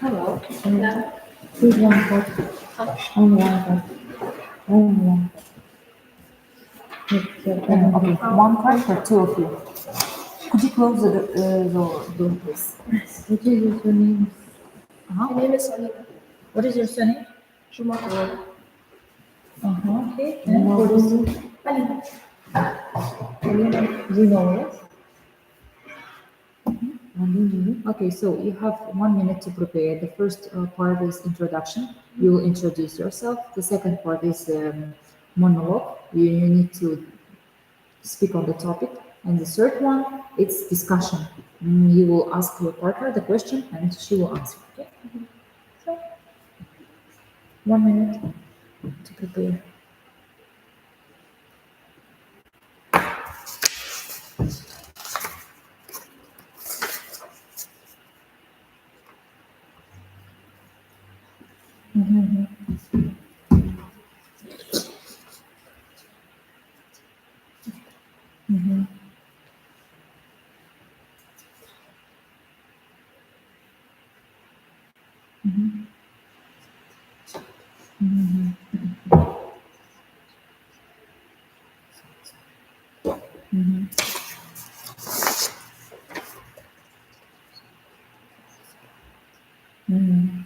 hello. Please one card. Only one card. Only one. Okay, one card for two of you. Could you close the door, please? What is your surname? My name is Alina. What is your surname? Shumakova. Okay. And what is Alina. do you know it? Okay, so you have 1 minute to prepare. The first part is introduction. You will introduce yourself. The second part is monologue. You need to speak on the topic. And the third one, it's discussion. You will ask your partner the question and she will answer. Okay? So, 1 minute to prepare. Mhm.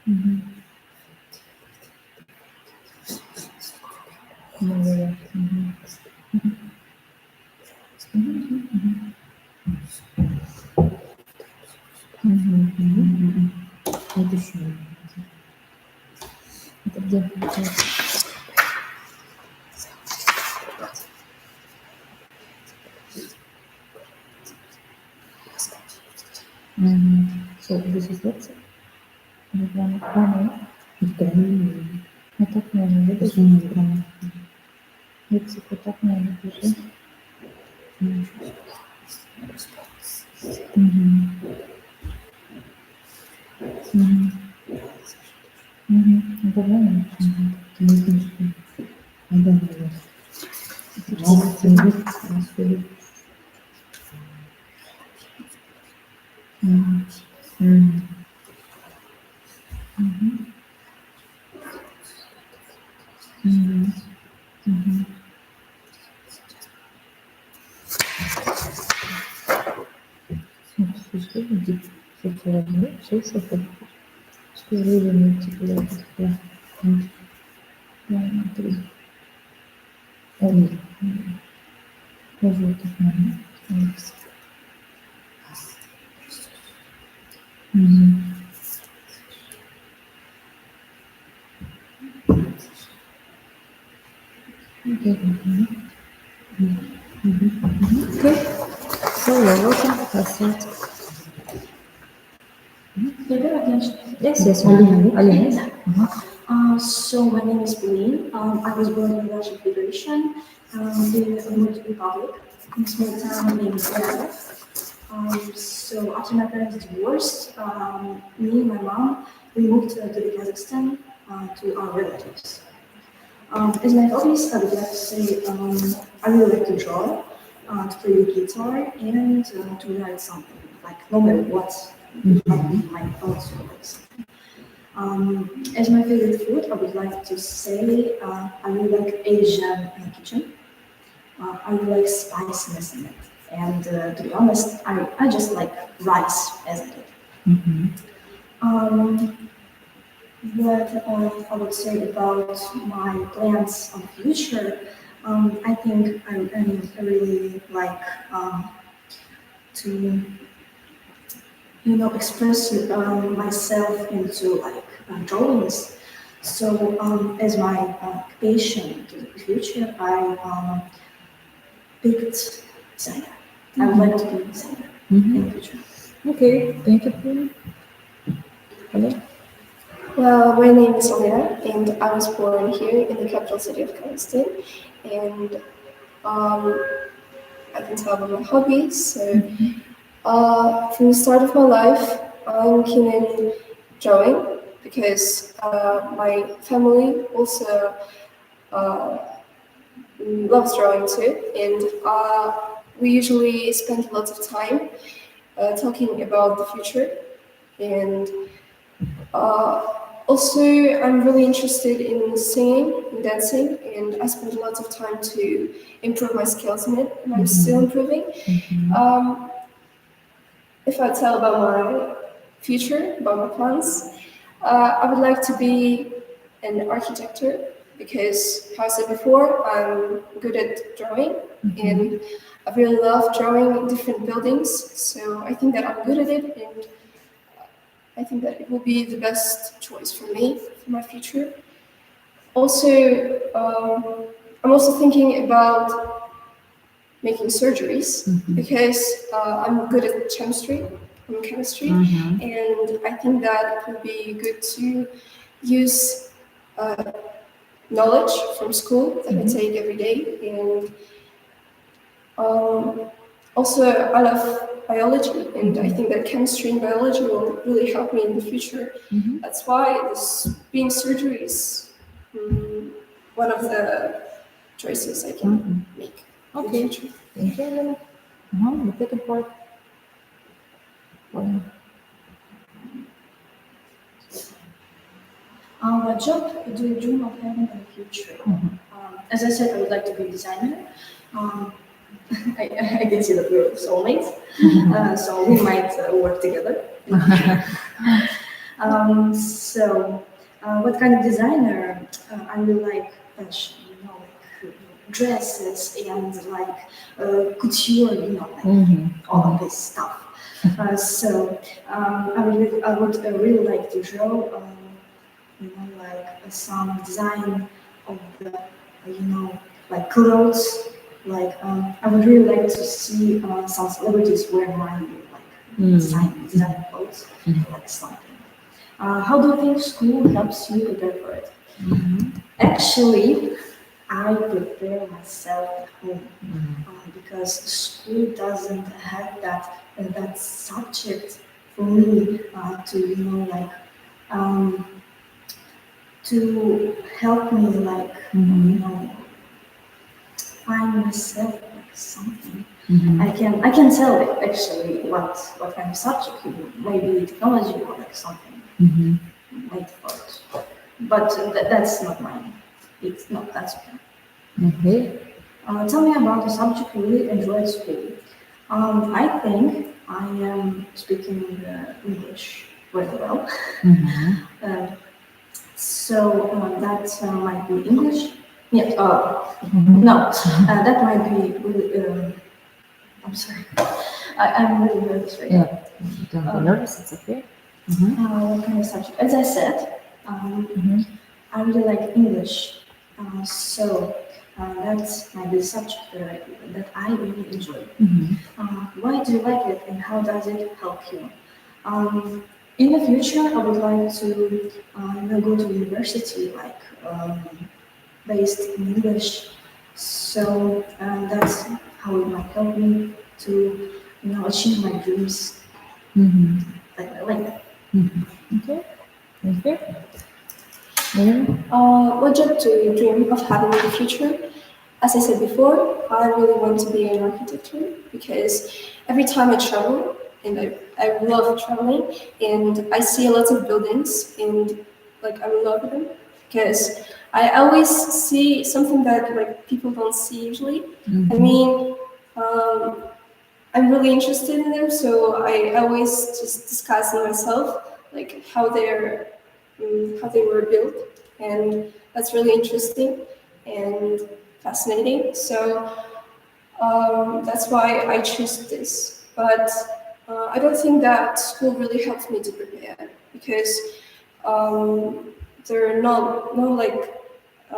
Mhm. Yeah. Mhm. Ne düşünüyorsun? So this is it. Это правильно, это правильно. Лексику так не напиши. Мгм. Мгм. Мгм. Это правильно? Мгм. Ты не слышишь. Да, да, да. Мгм. Мгм. Мгм. Мгм. Что будет? Что возьму? Все, что хочешь. Что времени тебе это? Три. Ой. Тоже это надо. Мгм. Okay. So you're welcome. That's it. Yes, Alina. Alina. So my name is Pauline. I was born in Russian Federation, in the Dominican Republic, in a small town named Ghana. So after my parents divorced, me and my mom, we moved to the Kazakhstan to our relatives. As my hobbies, I would like to say I really like to draw, to play the guitar, and to write something, like no matter what, like my thoughts or like something. As my favorite food, I would like to say I really like Asian kitchen. I really like spiciness in it. And to be honest, I just like rice as a kid. Um, what I would say about my plans of the future, I think I really like to express myself into like drawings. So as my occupation to the future, I picked designer. I would like to be a designer in the future. Okay, thank you, Pauline. Hello. Well, my name is Alina, and I was born here in the capital city of Kazakhstan. And I can tell about my hobbies. So, from the start of my life, I'm keen in drawing because my family also loves drawing too, and we usually spend lots of time talking about the future. And also, I'm really interested in singing and dancing, and I spend lots of time to improve my skills in it, and I'm still improving. Um, if I tell about my future, about my plans, I would like to be an architect because, how I said before, I'm good at drawing, and I really love drawing different buildings. So I think that I'm good at it, and I think that it will be the best choice for me for my future. Also, I'm also thinking about making surgeries because I'm good at chemistry, and I think that it would be good to use knowledge from school that I take every day. And also, I love biology, and I think that chemistry and biology will really help me in the future. That's why being surgery is one of the choices I can make in the Okay. future. Thank you, Alina. The second part. What job do you dream of having in the future? As I said, I would like to be a designer. Um, I can see that we're soulmates, so we might work together. What kind of designer? I really like fashion, like dresses and like couture, all of this stuff. I would really like to draw, like some design of the, like clothes. Like I would really like to see some celebrities wear my design clothes, like something. How do you think school helps you prepare for it? Actually, I prepare myself at home because school doesn't have that subject for me to to help me find myself like something. I can tell it actually what kind of subject maybe technology or like something made for it. But that's not mine. It's not that's okay. Okay. Tell me about the subject you really enjoy at school. I think I am speaking English very well. That might be English. Yeah. No, that might be really. I'm sorry. I'm really nervous right now. Yeah. Don't be nervous. It's okay. What kind of subject? As I said, I really like English. That might be the subject that I really enjoy. Why do you like it and how does it help you? In the future, I would like to go to university, like based in English. So that's how it might help me to achieve my dreams. Like that. Okay. Thank you. Yeah. What job do you dream of having in the future? As I said before, I really want to be an architecture because every time I travel, and I love traveling, and I see a lot of buildings, and like I love them because I always see something that like people don't see usually. I mean, I'm really interested in them, so I always just discuss in myself like how they were built, and that's really interesting and fascinating. So that's why I choose this. But I don't think that school really helps me to prepare because there are no like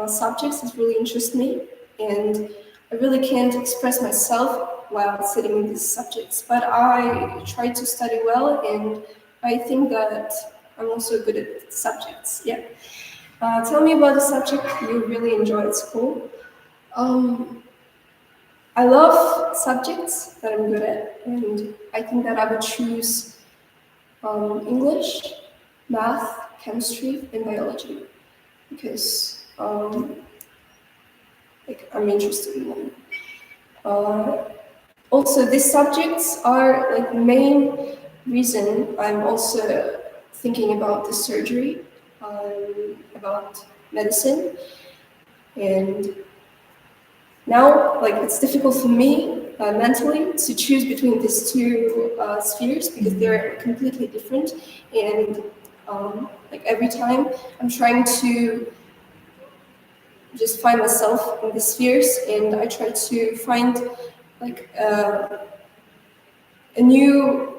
subjects that really interest me, and I really can't express myself while sitting in these subjects. But I try to study well, and I think that I'm also good at subjects. Yeah. Tell me about the subject you really enjoy at school. I love subjects that I'm good at, and I think that I would choose English, math, chemistry, and biology because like I'm interested in them. Also, these subjects are like the main reason I'm also thinking about the surgery, about medicine, and now like it's difficult for me mentally to choose between these two spheres because they're completely different, and like every time I'm trying to just find myself in the spheres, and I try to find like a new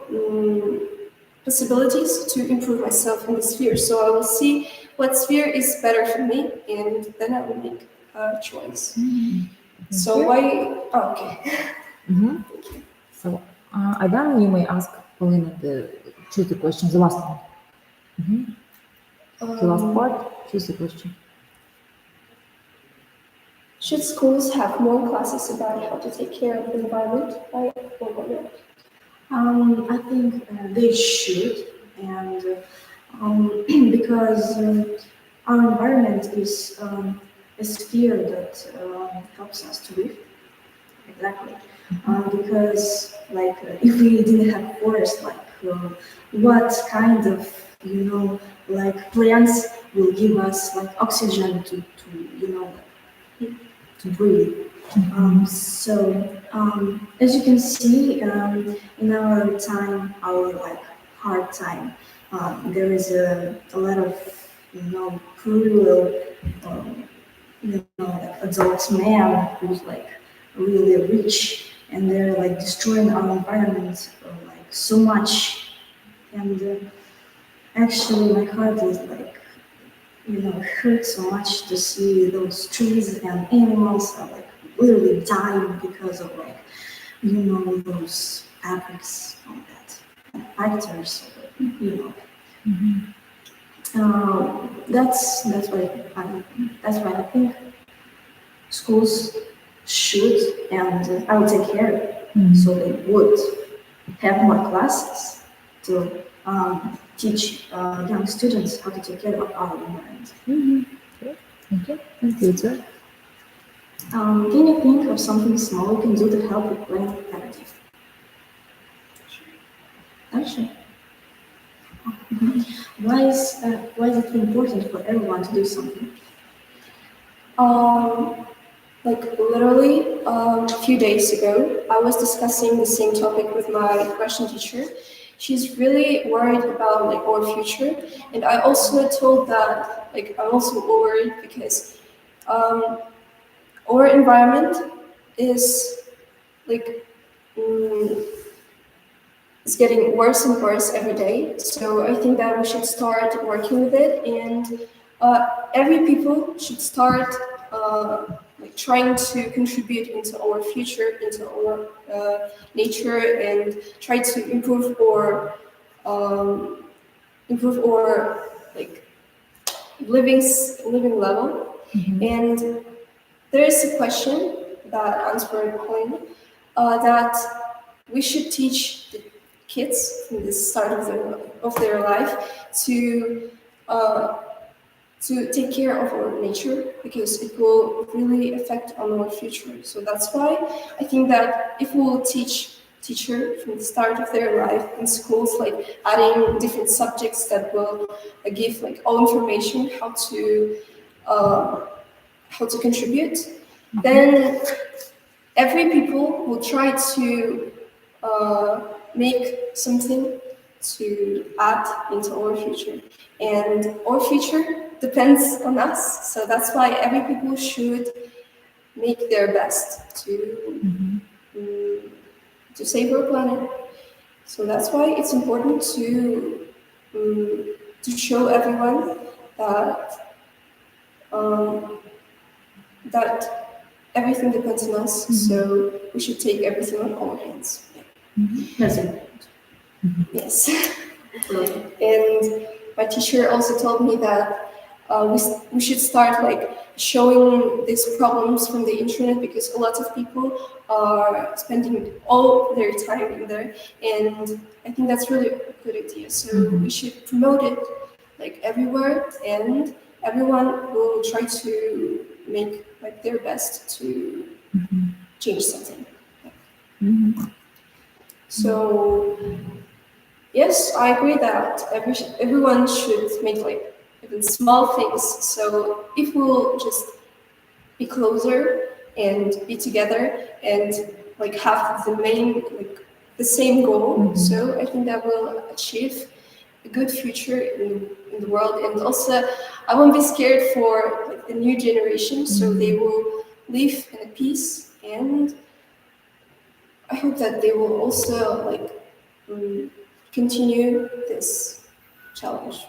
possibilities to improve myself in the sphere. So I will see what sphere is better for me, and then I will make a choice. So why? Oh, okay. So, Adam, you may ask Paulina to choose the question, the last one. The last part, choose the question. Should schools have more classes about how to take care of the environment? I think they should, and because our environment is a sphere that helps us to live. Exactly. Because, like, if we didn't have forests, like, what kind of like plants will give us like oxygen to breathe. As you can see, in our time, our like hard time, there is a lot of cruel, like adult man who's like really rich, and they're like destroying our environment like so much. And actually, my heart is like it hurts so much to see those trees and animals are like literally dying because of like those efforts on that factors. That's why I think schools should and I would take care so they would have more classes to teach young students how to take care of our environment. Okay, thank you, sir. Can you think of something small you can do to help with brain activity? Sure. Why is it important for everyone to do something? Like literally a few days ago, I was discussing the same topic with my Russian teacher. She's really worried about like our future, and I also told that like I'm also worried because our environment is like it's getting worse and worse every day. So I think that we should start working with it, and every people should start like trying to contribute into our future, into our nature, and try to improve our like living level. And there is a question that answered point that we should teach the kids from the start of their life to take care of our nature, because it will really affect on our future. So that's why I think that if we'll teach teacher from the start of their life in schools, like adding different subjects that will give like all information how to contribute, then every people will try to make something to add into our future, and our future depends on us. So that's why every people should make their best to save our planet. So that's why it's important to show everyone that that everything depends on us. So we should take everything on our hands. That's it. Yes. And my teacher also told me that we should start like showing these problems from the internet, because a lot of people are spending all their time in there, and I think that's really a good idea. So we should promote it like everywhere, and everyone will try to make like their best to change something. So yes, I agree that everyone should make like even small things. So if we'll just be closer and be together and like have the same goal, so I think that will achieve a good future in the world. And also, I won't be scared for like the new generation, so they will live in a peace, and I hope that they will also like continue this challenge.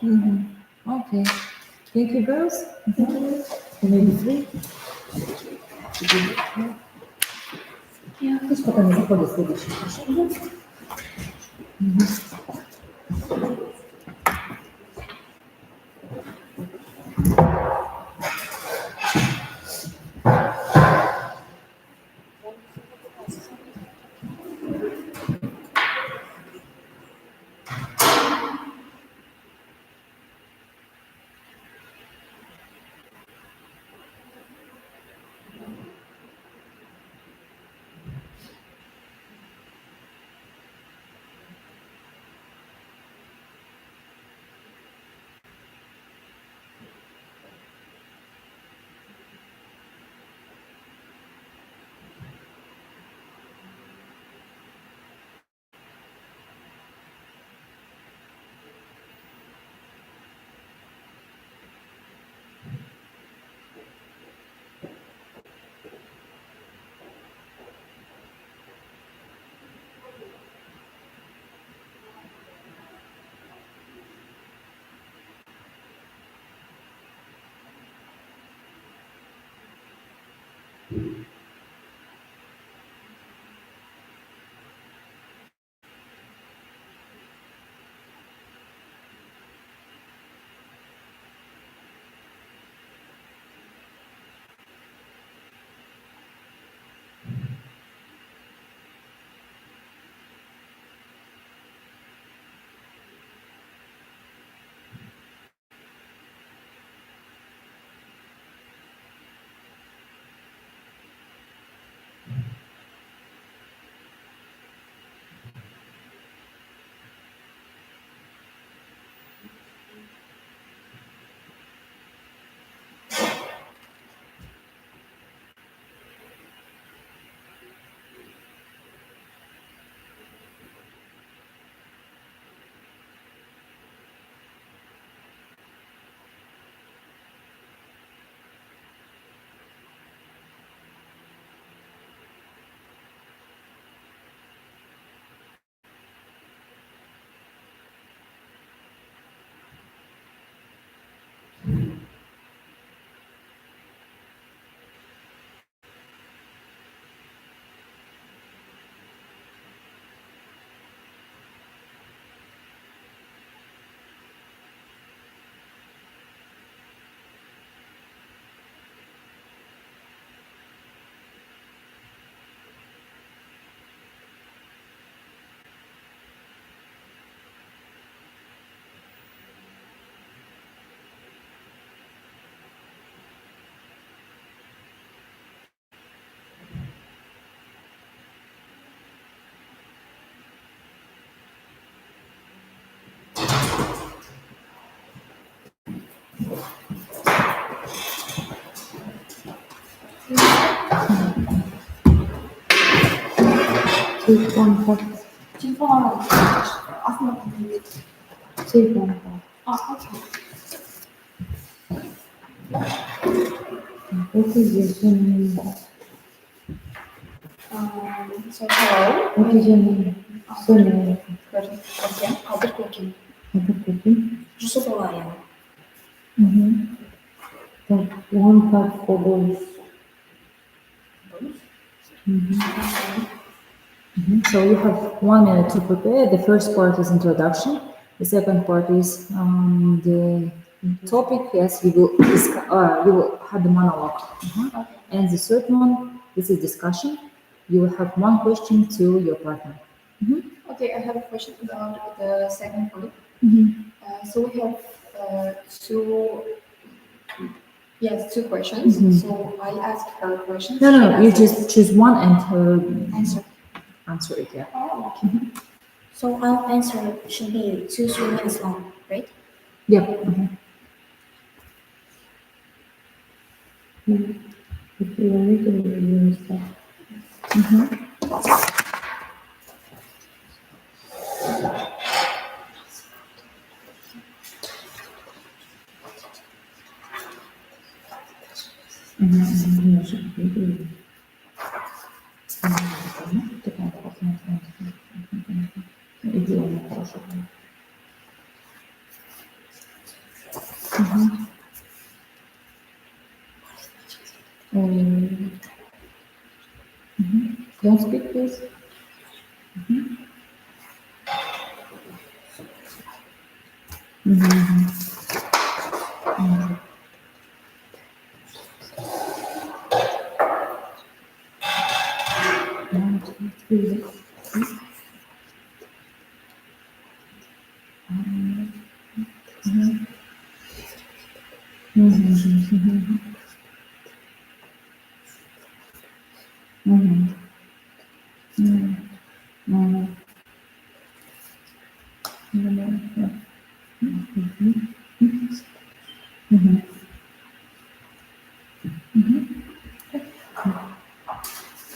Okay. Thank you, girls. Maybe three. Пусть пока не заходит следующий. Telefon bak. Telefon almadım. Aslında değil. Telefon bak. Okay. What is your surname? So hello. What is your name? Surname. Kokim. Adı Kokim. Adı Kokim. Yusufova yani. The one part for boys. So you have 1 minute to prepare. The first part is introduction. The second part is the topic. Yes, you will have the monologue. And the third one, this is discussion. You will have one question to your partner. Okay, I have a question about the second point. So we have two questions. So I ask her questions. No. You just choose one and Answer. answer it. Yeah. Oh, okay. So our answer should be 2-3 minutes long, right? Yep. If you want it, you start. Don't speak, please. One, two, three.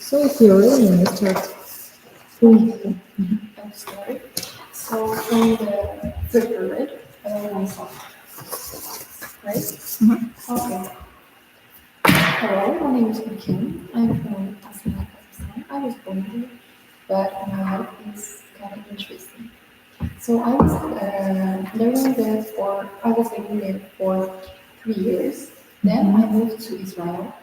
So if you're ready, you start. Please. I'm sorry. So from the third period, myself. Right? Okay. Hello, my name is Kim. I'm from Asana, Pakistan. I was born here, but my life is kind of interesting. So I was living there for 3 years. Then I moved to Israel.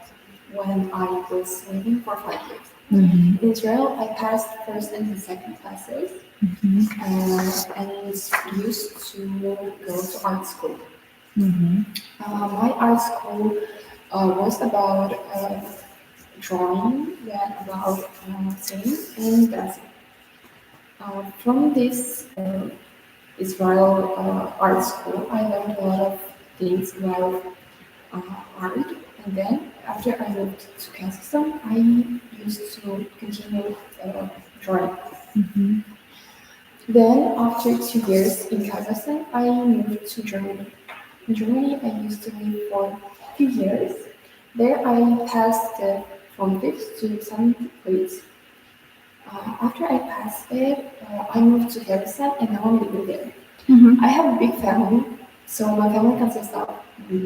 when I was living for 5 years. Mhm. In Israel, I passed first and second classes Mhm. and used to go to art school. Mhm. My art school was about drawing, then about singing and dancing. From this Israel art school, I learned a lot of things about art, and then after I moved to Kazakhstan, I used to continue drawing. Mhm. Then after 2 years in Kazakhstan, I moved to Germany. In Germany, I used to live for a few years. There, I passed from fifth to seventh grade. After I passed it, I moved to Kazakhstan, and now I'm living there. Mhm. I have a big family, so my family consists of me,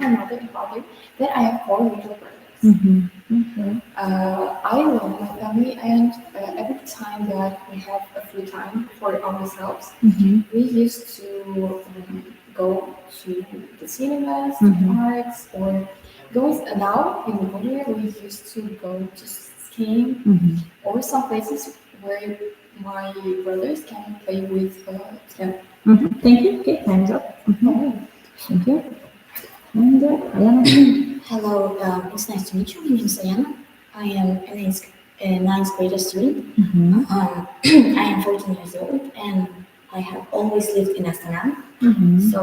my mother, and father. Then I have four little brothers. Mhm. Okay. I love my family, and every time that we have a free time for ourselves, Mhm. we used to go to the cinemas, to the parks, or going now in the winter we used to go to skiing Mhm. or some places where my brothers can play with them. Mhm. Thank you. Okay, time's up. Mhm. Thank you. And Ayana. Hello, it's nice to meet you. My name is Ayana. I am a ninth grade student. Mhm. I am 14 years old and I have always lived in Astana. Mhm. So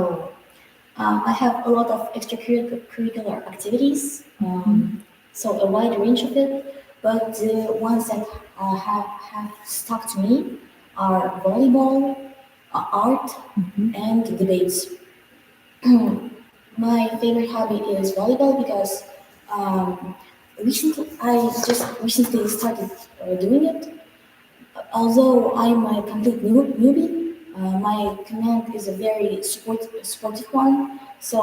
I have a lot of extracurricular activities, so a wide range of it. But the ones that have stuck to me are volleyball, art, and debates. My favorite hobby is volleyball because I just recently started doing it. Although I'm a complete newbie, my command is a very sportive one. So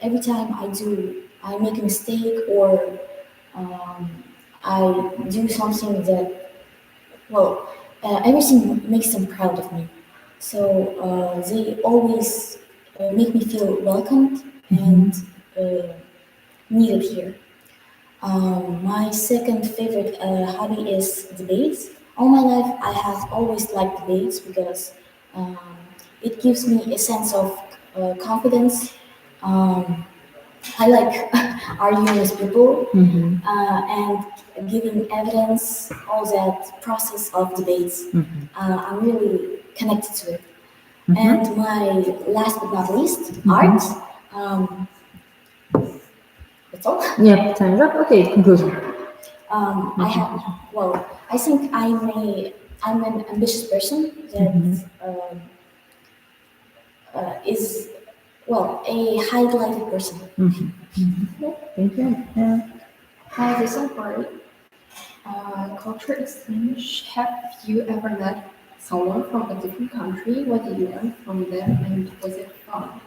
every time I make a mistake or um, I do something that, well, everything makes them proud of me. So they always make me feel welcomed and uh, needed here. My second favorite hobby is debates. All my life, I have always liked debates because um, it gives me a sense of confidence. Um, I like arguing with people and giving evidence, all that process of debates. I'm really connected to it. And my last but not least, art. Um, that's all. Yeah, time's up. Okay, conclusion. I have, well, I think I'm an ambitious person that is, well, a highlighted person. Thank you. The second part, culture exchange. Have you ever met someone from a different country? What did you learn from them, and was it fun?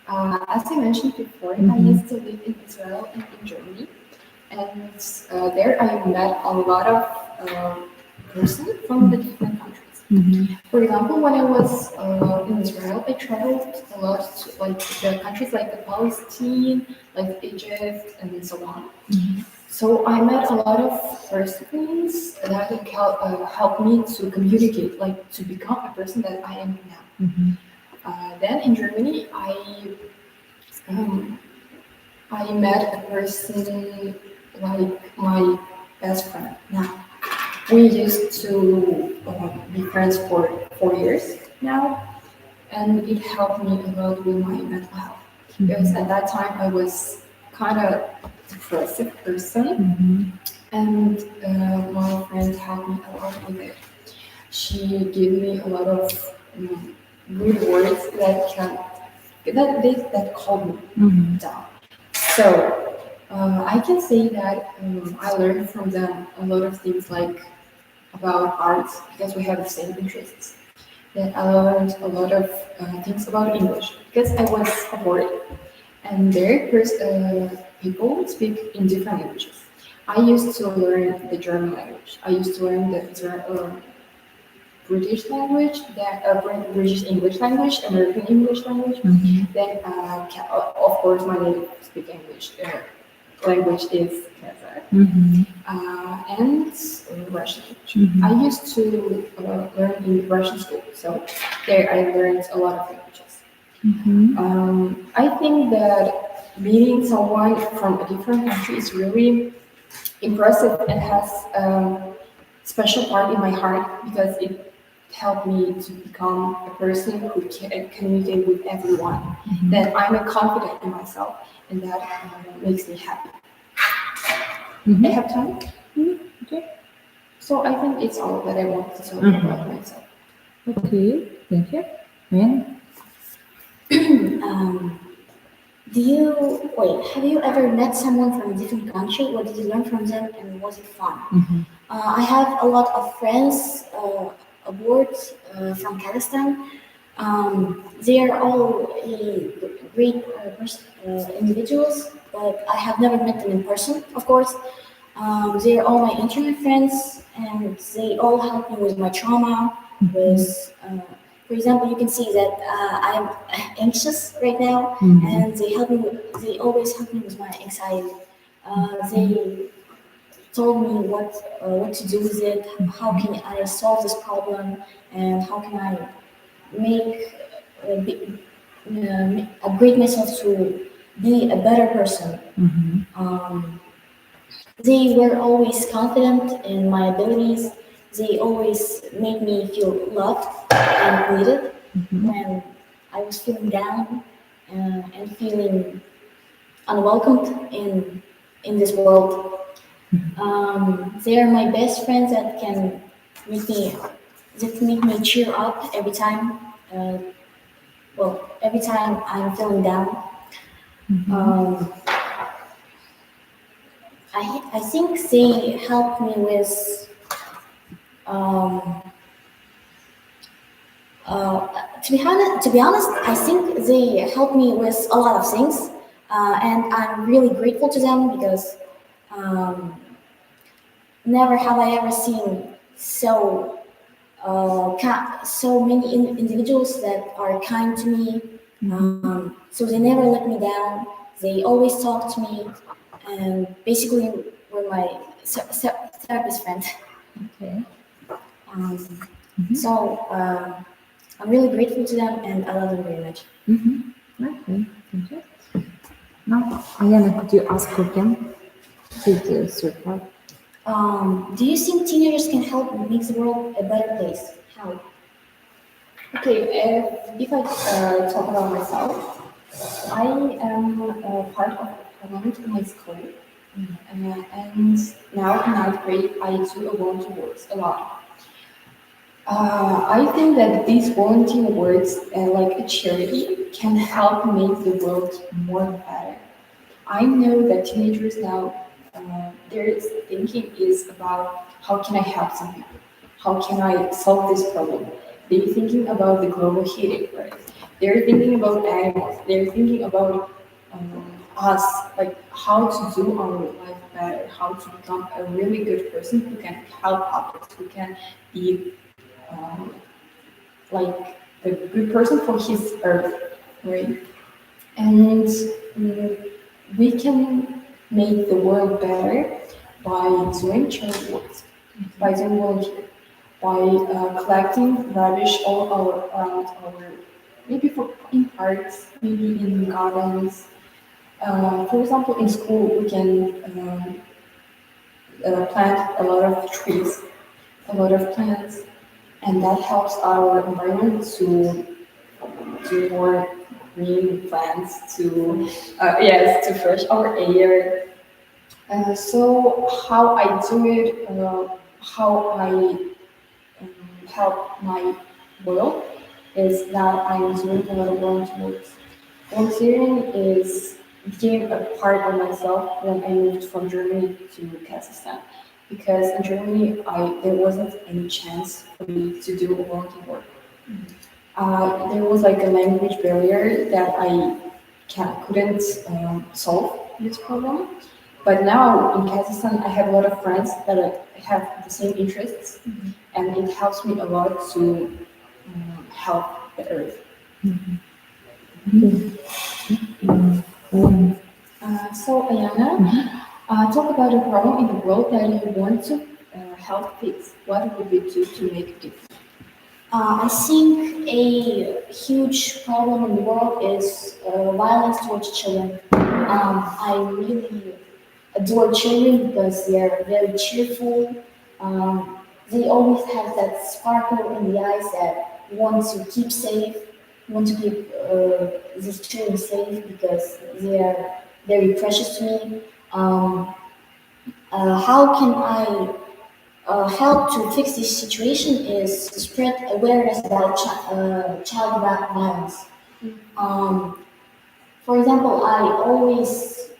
As I mentioned before, I used to live in Israel and in Germany, and there I met a lot of persons from the different countries. For example, when I was in Israel, I traveled a lot to like the countries like the Palestine, like Egypt, and so on. So I met a lot of persons that helped me to communicate, like to become a person that I am now. Then in Germany, um, I met a person like my best friend now. We used to be friends for 4 years now, and it helped me a lot with my mental health. Because at that time I was kind of depressive person, and my friend helped me a lot with it. She gave me a lot of good words that calmed me down. So I can say that I learned from them a lot of things like about art because we have the same interests. Then I learned a lot of things about English because I was abroad and there people speak in different languages. I used to learn the German language. I used to learn the British language, then British English language, American English language. Then, of course, my native speak English. language is Kazakh Mm-hmm. and Russian. Mhm. I used to learn in Russian school, so there I learned a lot of languages. I think that meeting someone from a different country is really impressive and has a special part in my heart because it helped me to become a person who can communicate with everyone. That I'm confident in myself, and that makes me happy. Mhm. I have time. Okay. So I think it's all that I want to tell about myself. Okay. Thank you. And Do you wait? Have you ever met someone from a different country? What did you learn from them, and was it fun? I have a lot of friends abroad from Kazakhstan. They are all great individuals, but I have never met them in person, of course. They are all my internet friends, and they all help me with my trauma. With, for example, you can see that I am anxious right now, and they help me. They always help me with my anxiety. They told me what to do with it. How can I solve this problem, and how can I make upgrade myself to be a better person. They were always confident in my abilities. They always made me feel loved and needed when I was feeling down and feeling unwelcomed in this world. They are my best friends that can make me cheer up every time. Every time I'm feeling down. I think they help me with um, to be honest, I think they help me with a lot of things, and I'm really grateful to them because um, never have I ever seen so many individuals that are kind to me. So they never let me down. They always talk to me, and basically were my therapist friend. okay. So I'm really grateful to them, and I love them very much. Okay. Thank you. Now, Ayana, could you ask again? Please, your part. Do you think teenagers can help make the world a better place? How? Okay, if I talk about myself, I am part of the parliament in my school, and now in ninth grade I do volunteer works a lot. I think that these volunteer works, like a charity, can help make the world more better. I know that teenagers now, their thinking is about how can I help some people? How can I solve this problem? They're thinking about the global heating, right? They're thinking about animals. They're thinking about us, like how to do our life better, how to become a really good person who can help others, who can be um, like a good person for his earth, right? And we can make the world better by doing charity works, by doing volunteer, by collecting rubbish all around our, maybe in parks, maybe in gardens. For example, in school we can plant a lot of trees, a lot of plants, and that helps our environment to do more green plants, to yes, to fresh our air. So how I do it, how I help my world is that I'm doing a lot of volunteers. Volunteering is became a part of myself when I moved from Germany to Kazakhstan. Because in Germany, there wasn't any chance for me to do volunteer work. There was like a language barrier that I couldn't solve this problem. But now in Kazakhstan, I have a lot of friends that have the same interests, and it helps me a lot to help the earth. Um, So, Ayana, talk about a problem in the world that you want to help fix. What would you do to make it different? I think a huge problem in the world is violence towards children. I really adore children because they are very cheerful. They always have that sparkle in the eyes that want to keep safe, want to keep these children safe because they are very precious to me. How can I help to fix this situation is to spread awareness about child violence. Um, for example, I always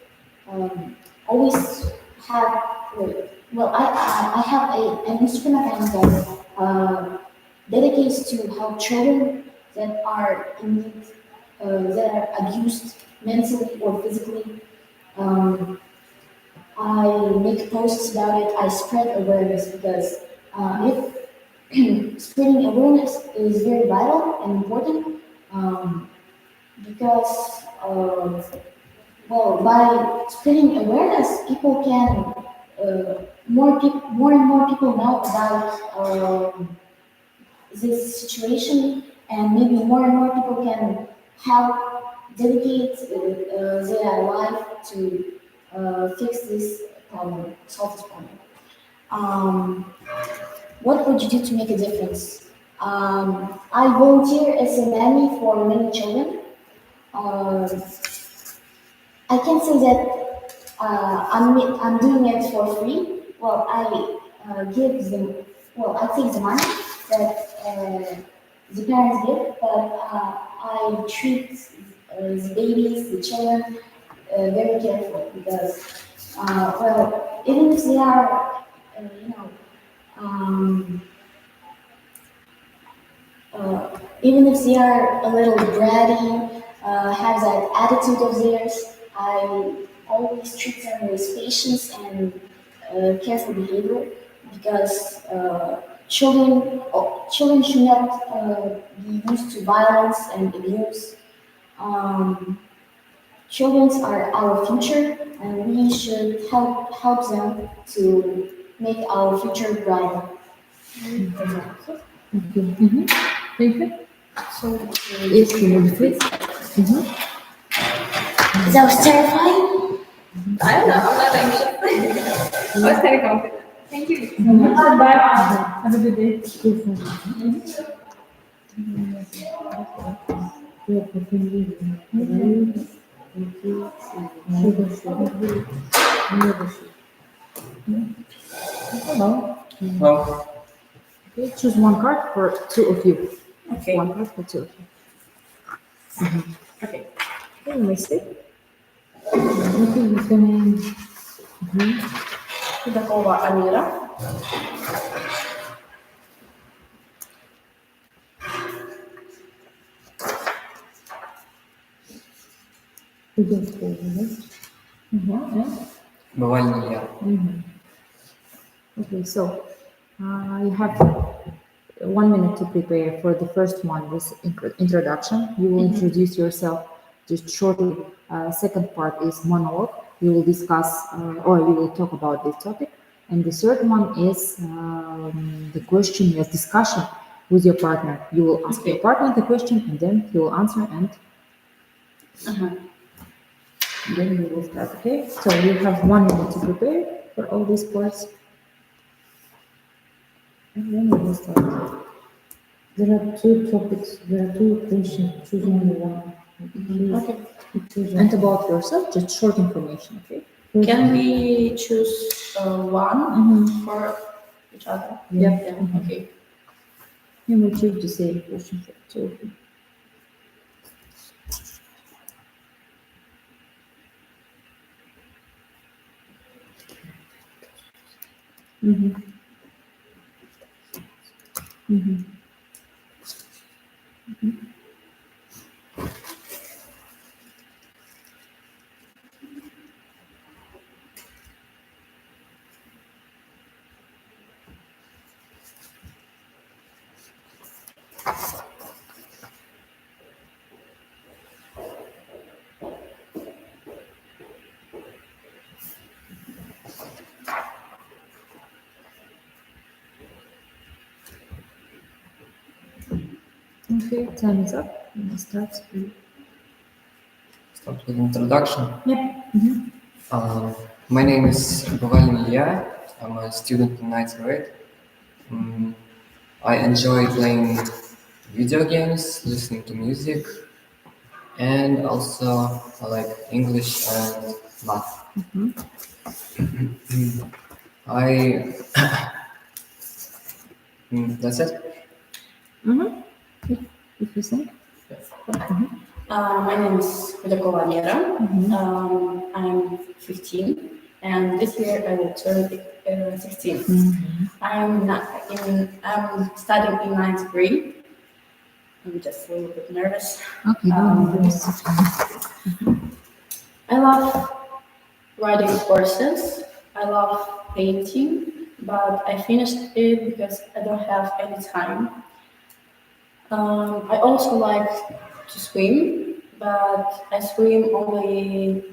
have I have an Instagram account that dedicates to help children that are in need, that are abused mentally or physically. Um, I make posts about it. I spread awareness because if spreading awareness is very vital and important because by spreading awareness, people can more and more people know about this situation, and maybe more and more people can help dedicate their life to fix this problem, solve this problem. Um, what would you do to make a difference? I volunteer as a nanny for many children. Uh, I can say that I'm doing it for free. Well, I give them. Well, I take the money that the parents give, but I treat the babies, the children, very carefully because, even if they are, you know, um, even if they are a little bratty, have that attitude of theirs, I always treat them with patience and careful behavior because children should not be used to violence and abuse. Um, Children are our future, and we should help them to make our future brighter. Thank you. So, Yes, you may please. That was terrifying. I don't know. I'm not anxious. I was kind of confident. Thank you. Bye. Have a good day. Hello. Well, Okay, choose one card for two of you. Okay. One card for two of you. Okay. Okay, you may sit. Okay, you can. Такого Амира. Bawal Okay, so you have 1 minute to prepare for the first one, this introduction. You will introduce yourself just shortly. Second part is monologue. You will discuss or you will talk about this topic. And the third one is the question, yes, discussion with your partner. You will ask your partner the question and then he will answer and then we will start, okay? So you have 1 minute to prepare for all these parts. And then we will start. There are two topics, there are two questions, choose only one. Okay. And about yourself, just short information, okay? Can we choose one for each other? Yep. Yeah. Okay. And we choose the same question for two of you. Okay, time is up. Start. Start with introduction. Yep. My name is Bovalin Ilya. I'm a student in ninth grade. I enjoy playing video games, listening to music, and also I like English and math. I that's it. If you say. My name is Rodoko Valera. I'm 15, and this year I will turn 16. I'm studying in ninth grade. I'm just a little bit nervous. Okay, I love riding horses. I love painting, but I finished it because I don't have any time. I also like to swim, but I swim only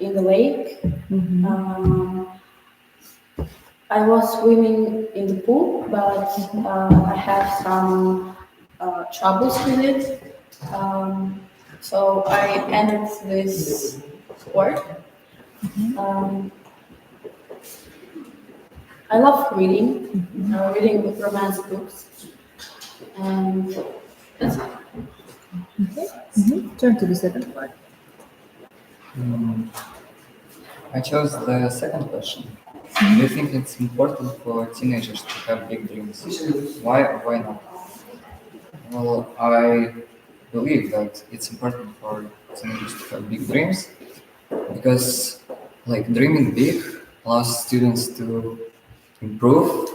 in the lake. I was swimming in the pool, but I have some troubles with it. So I ended this sport. I love reading, reading romance books, and that's it. Turn to the second part. I chose the second question. Do you think it's important for teenagers to have big dreams? Why or why not? Well, I believe that it's important for teenagers to have big dreams because, like, dreaming big allows students to improve.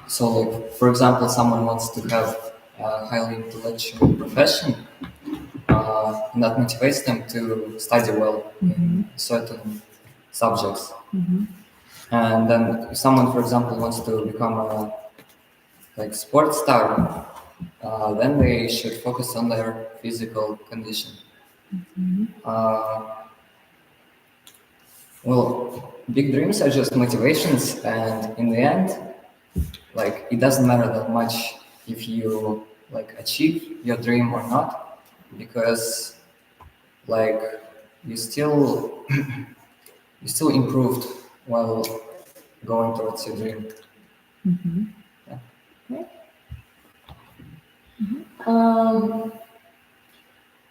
So, like, for example, someone wants to have a highly intellectual profession, and that motivates them to study well in certain subjects. And then if someone, for example, wants to become a sports star, then they should focus on their physical condition. Well, big dreams are just motivations, and in the end, like, it doesn't matter that much if you achieve your dream or not, because like you still you still improved while going towards your dream.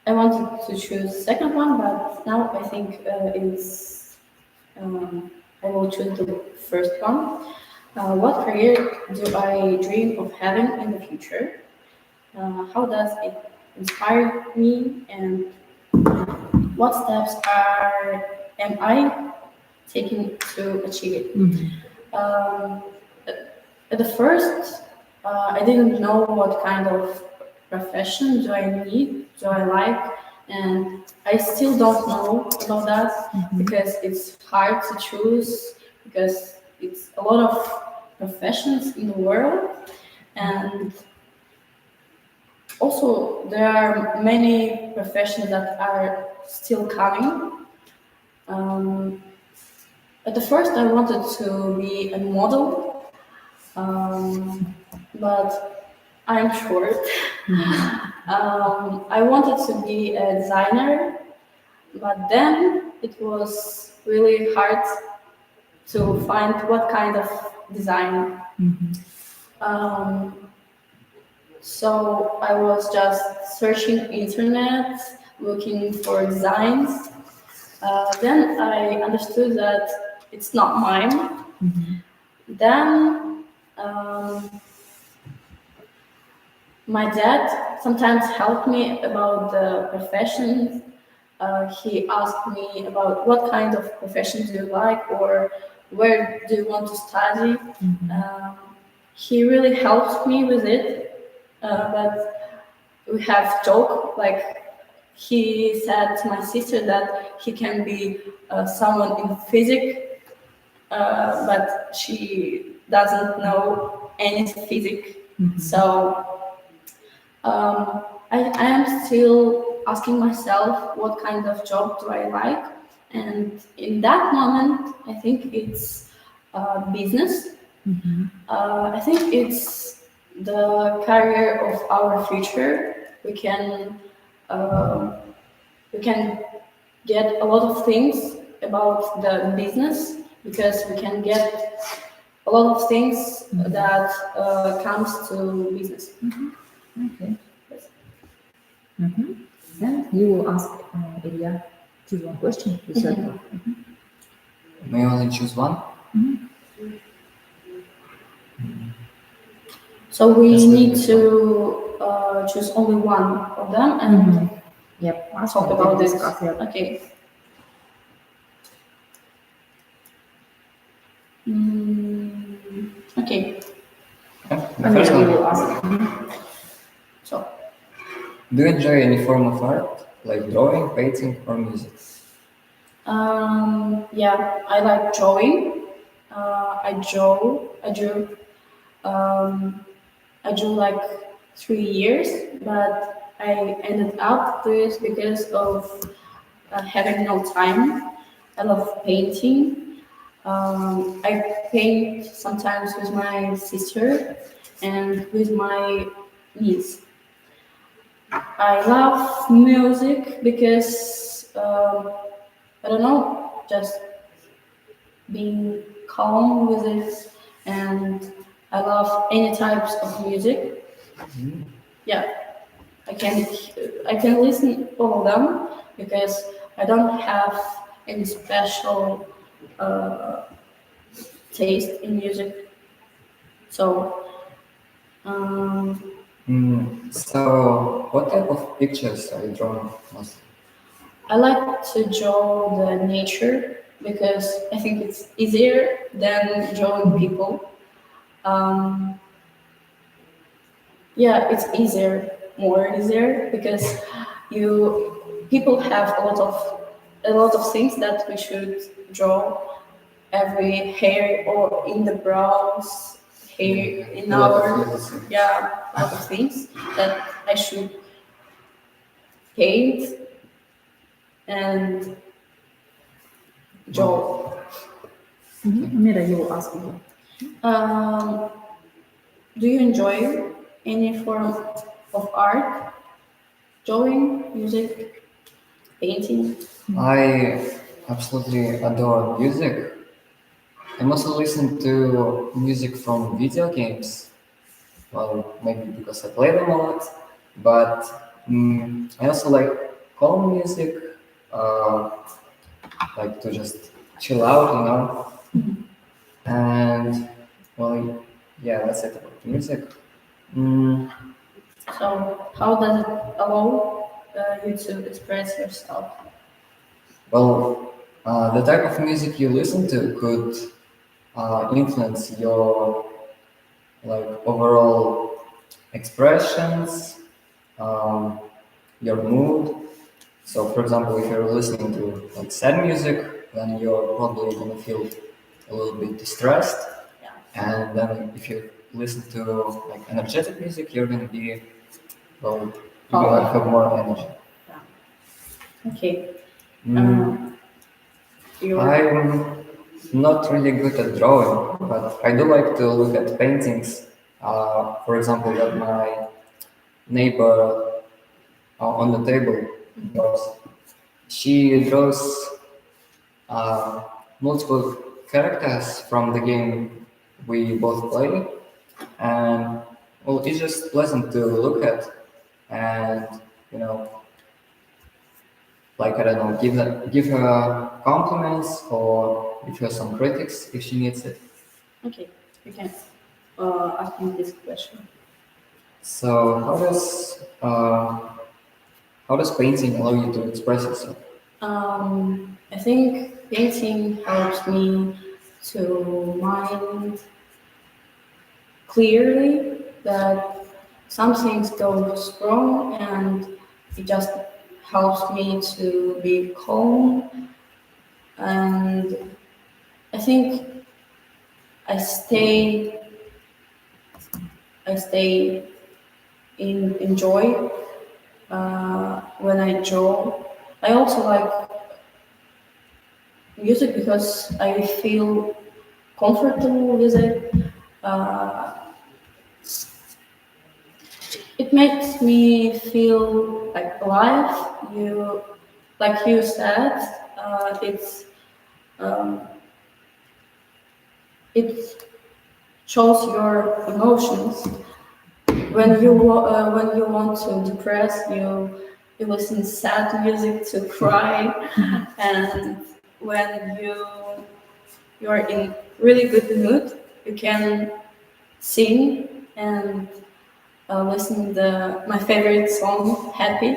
I wanted to choose second one, but now I think I will choose the first one. What career do I dream of having in the future? How does it inspire me, and what steps am I taking to achieve it? At the first, I didn't know what kind of profession do I need, do I like, and I still don't know about that because it's hard to choose because it's a lot of professions in the world, and also there are many professions that are still coming. At the first, I wanted to be a model, but I'm short. I wanted to be a designer, but then it was really hard to find what kind of design. So I was just searching internet, looking for designs. Then I understood that it's not mine. Then my dad sometimes helped me about the profession. He asked me about what kind of profession do you like or where do you want to study. He really helped me with it, but we have joke like he said to my sister that he can be someone in physics, but she doesn't know any physics. So I am still asking myself what kind of job do I like, and in that moment I think it's business. I think it's the career of our future, we can uh, we can get a lot of things about the business because we can get a lot of things that comes to business. Okay. And you will ask Ilya, choose one question. The third one. May I only choose one? So we That's need really to choose only one of them and Yep. talk about this. Discuss, yep. Okay. Okay. The first You one. will ask. So Do you enjoy any form of art, like drawing, painting, or music? yeah, I like drawing. I drew. I drew like 3 years, but I ended up this because of having no time. I love painting. I paint sometimes with my sister and with my niece. I love music because I don't know, just being calm with it, and I love any types of music. Yeah, I can I can listen all of them because I don't have any special uh, taste in music. So So, what type of pictures are you drawing mostly? I like to draw the nature because I think it's easier than drawing people. Um, yeah, it's easier, more easier because you people have a lot of things that we should draw every hair or in the brows, hair in A lot of our little things. a lot of things that I should paint and draw. Mira, you will ask me. Um, do you enjoy any form of art? Drawing, music, painting? I absolutely adore music. I also listen to music from video games. Well, maybe because I play them a lot, but I also like calm music, uh, like to just chill out, And well, yeah, that's it about music. Mm, So, how does it allow you to express yourself? well, the type of music you listen to could influence your like overall expressions, um, your mood. So, for example, if you're listening to like sad music, then you're probably gonna feel a little bit distressed. And then if you listen to like energetic music, you're gonna be well, you're gonna have more energy. Okay. Mm, You're I'm not really good at drawing, but I do like to look at paintings. For example, that my neighbor on the table draws. She draws uh, multiple characters from the game we both play, and well, it's just pleasant to look at, and you know, like I don't know, give her compliments or give her some critics if she needs it. okay. You can ask me this question. So how does painting allow you to express yourself? I think painting helps me to mind clearly that some things go wrong, and it just helps me to be calm. And I think I stay I stay in joy when I draw. I also like music because I feel comfortable with it. Uh, it makes me feel like alive. Like you said, um, it shows your emotions. When you want to depress, you listen sad music to cry, and when you're in really good mood, you can sing and listen my favorite song, Happy,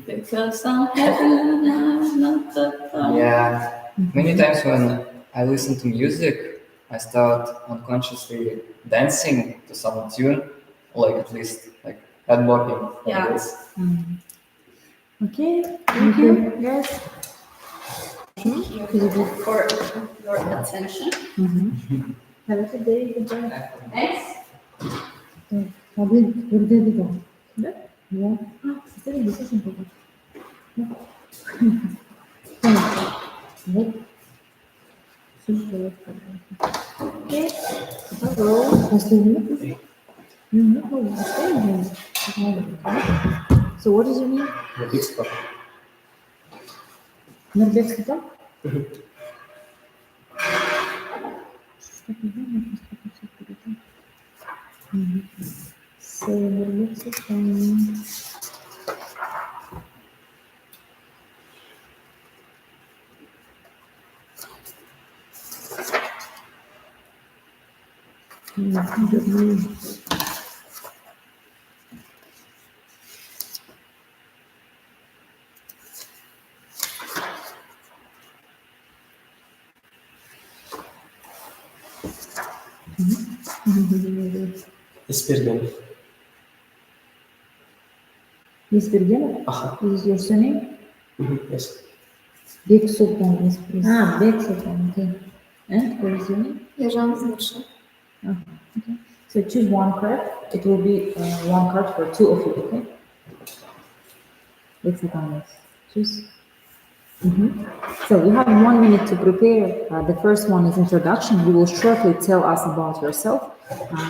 because I'm happy and I'm not the time. Yeah, many times when I listen to music, I start unconsciously dancing to some tune, like at least like headbocking. Like Yeah. this. Okay, thank you, guys. Thank you for your attention. Have a good day. Good job. Thanks. Да? Да. Представляете, достаточно много. Вот. Супер. Окей. Hello. Последний. So what is your name? Нурбек Султан? So Нурбек Султан. Исперген. Есбергенов? Ага. Is your surname? Yes. Бек Султан. Бек Султан. Okay. And what is your name? Ержан Нурша. Okay. So choose one card. It will be one card for two of you, okay? Let's click on this. Choose. So you have 1 minute to prepare. The first one is introduction. You will shortly tell us about yourself.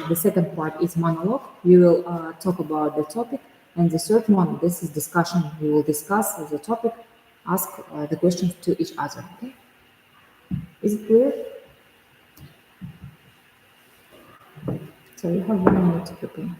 The second part is monologue. You will talk about the topic. And the third one, this is discussion. We will discuss as a topic, ask the questions to each other, okay? Is it clear? So you have 1 minute to prepare.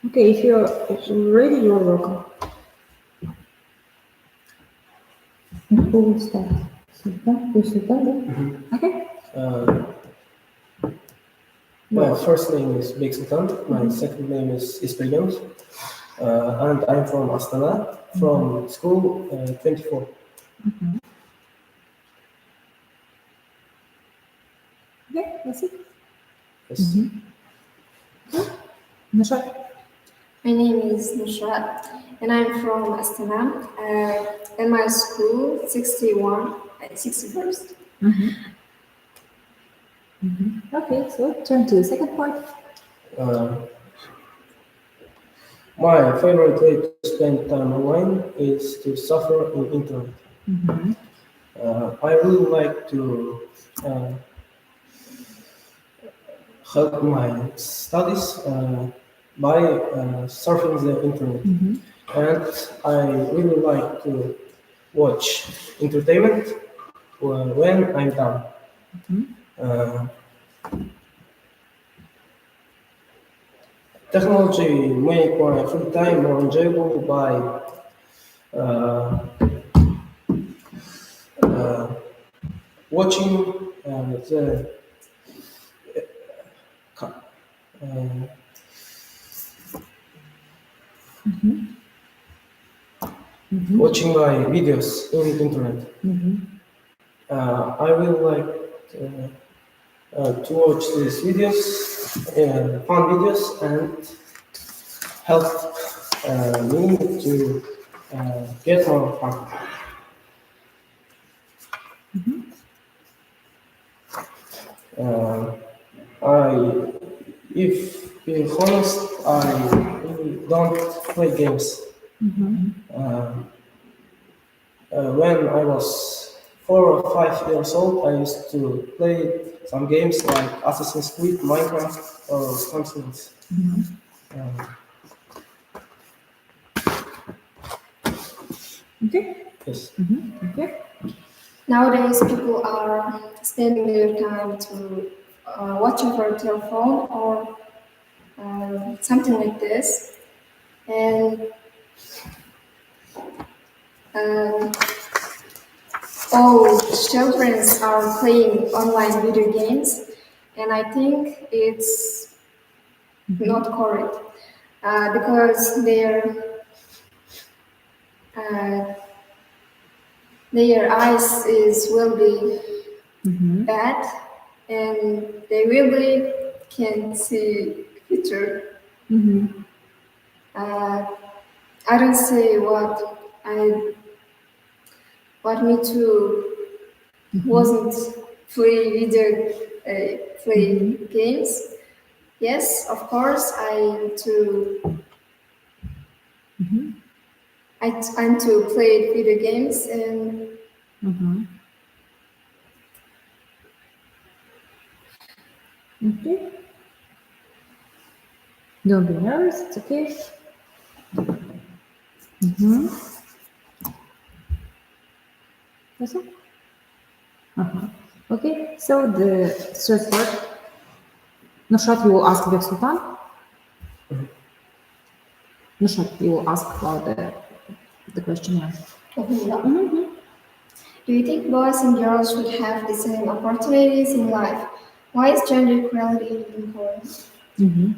Okay, if you're ready, you're welcome. Who will start? Sultan? Okay. My first name is Bek Sultan. My second name is Ispergen. And I'm from Astana, from school 24. Okay, that's it. Yes. Nushat? My name is Nushat, and I'm from Astana. In my school, 61st. Okay, so turn to the second part. My favorite way to spend time online is to surf in internet. I really like to help my studies by surfing the internet. And I really like to watch entertainment when I'm done. Technology make my free time more enjoyable by watching the co- uh, watching my videos in internet. I will like to watch these videos, fun videos, and help me to get more fun. If honest, I really don't play games. When I was 4 or 5 years old, I used to play some games like Assassin's Creed, Minecraft, or something else. Okay. Yes. Okay. Nowadays, people are spending their time to watching for their phone or something like this, and all children are playing online video games, and I think it's not correct because their eyes will be bad, and they really can't see future. I don't say what me to wasn't play games. Yes, of course, I'm to play video games, and Okay. Don't be nervous. It's okay. That's it. Okay. So the third part. Nushat, you will ask Bek Sultan. Nushat, you will ask about the questionnaire. Do you think boys and girls should have the same opportunities in life? Why is gender equality important? In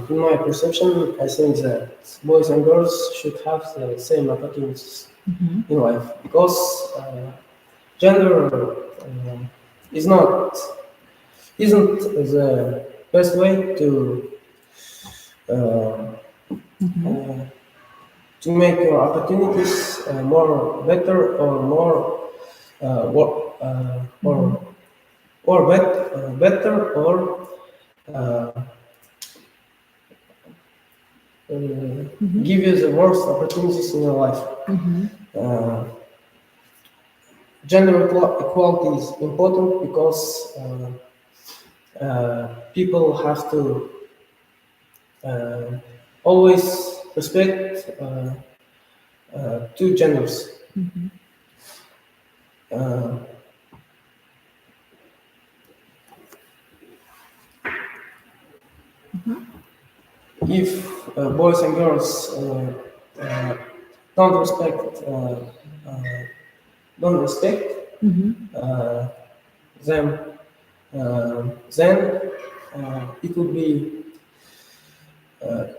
my perception, I think that boys and girls should have the same opportunities in life because gender isn't the best way to make your opportunities more better or more better or give you the worst opportunities in your life. Gender equality is important because people have to always respect two genders. If boys and girls don't respect them, then it would be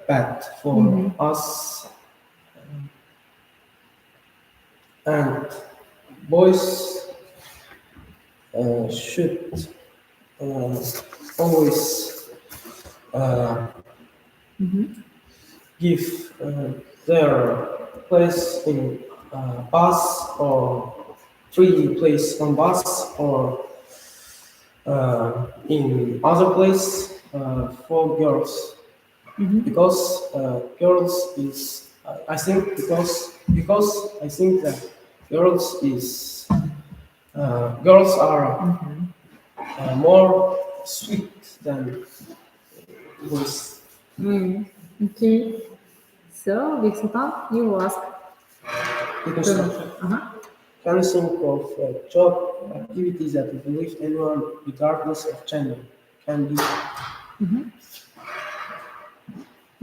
bad for us, and boys should always give their place in bus or free place on bus or in other place for girls because girls is I think that girls are more sweet than boys. Okay. So, Bek Sultan, you will ask. Can you think of job activities that you believe anyone, regardless of gender, can do?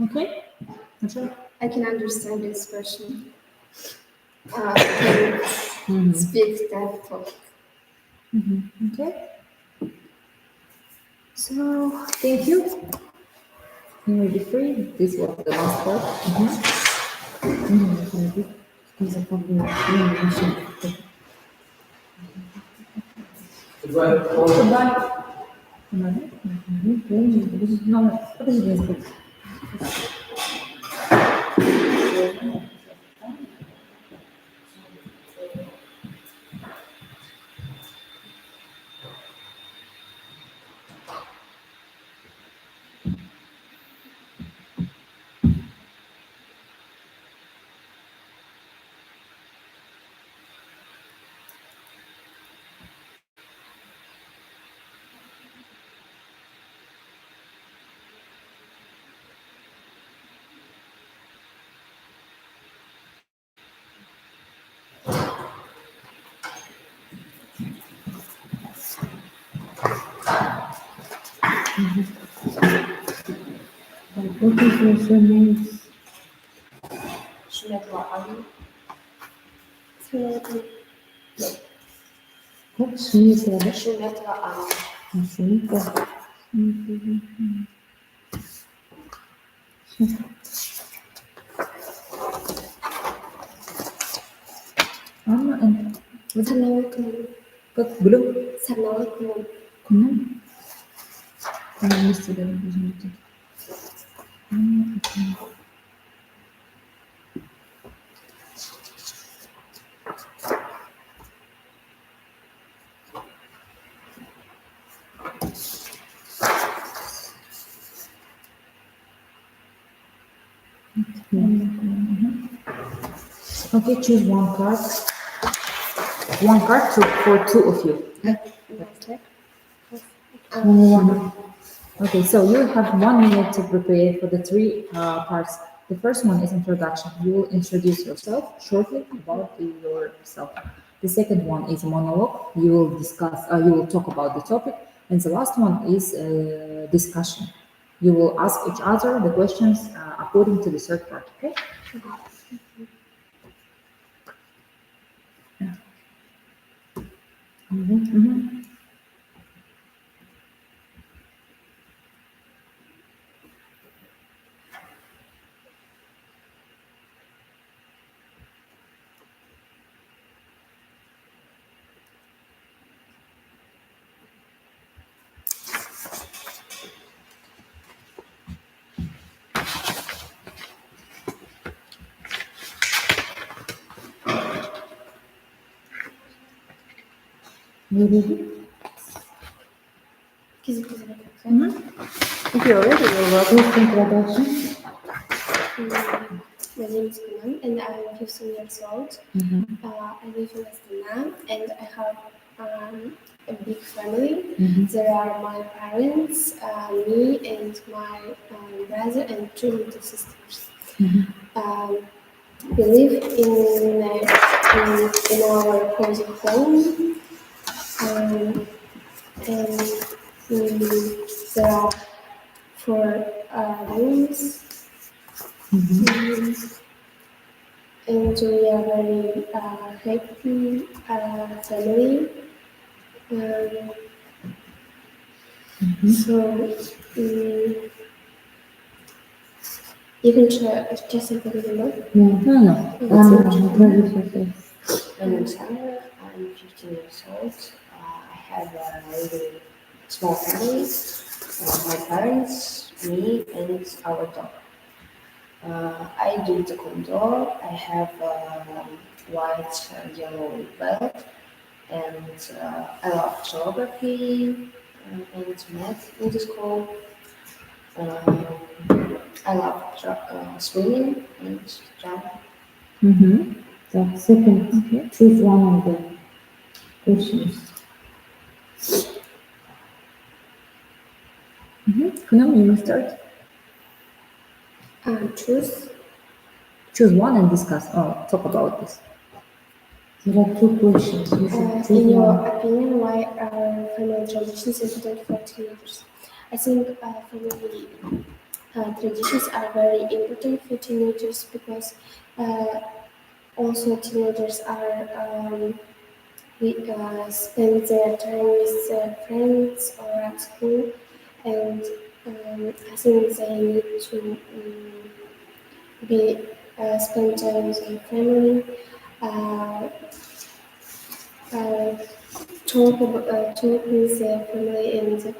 Okay. I can understand this question. Can speak that topic. Okay. So, thank you. You may be free. This was the last part. What is your surnames? What? Sunita. and Kak belum? Kunum. Mesti dalam bahasa itu. Okay, choose one card. One card for two of you. Okay, so you have 1 minute to prepare for the three parts. The first one is introduction. You will introduce yourself shortly about yourself. The second one is monologue. You will discuss. You will talk about the topic, and the last one is discussion. You will ask each other the questions according to the third part. Okay. If you're ready, you're welcome to introduction. My name is Kunal and I'm 15 years old. I live in Astana and I have a big family. There are my parents, me and my brother and two little sisters. We live in our cozy home and there are 4 rooms. And we are very happy family. So you can just a little more. My name is Hannah. I'm 15 years old. I have a really small family. My parents, me, and our dog. I do taekwondo. I have white and yellow belt, and I love geography and math in the school. I love swimming and driving. So second, choose one of the questions. Kunal, you may start. Choose one and discuss or talk about this. There are 2 questions. You should choose In your one. opinion, why are family traditions important for teenagers? I think family traditions are very important for teenagers because also teenagers are spend their time with their friends or at school, and I think they need to be spend time with their family, uh, uh, talk with their family, and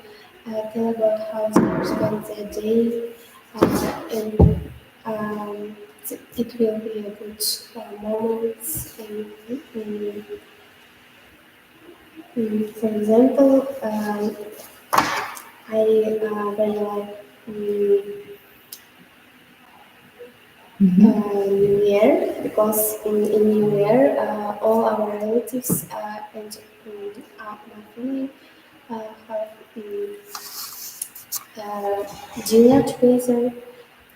tell about how they spend their day, and it will be a good moments. And for example, I very like New Year, because in New Year all our relatives and my family have dinner together.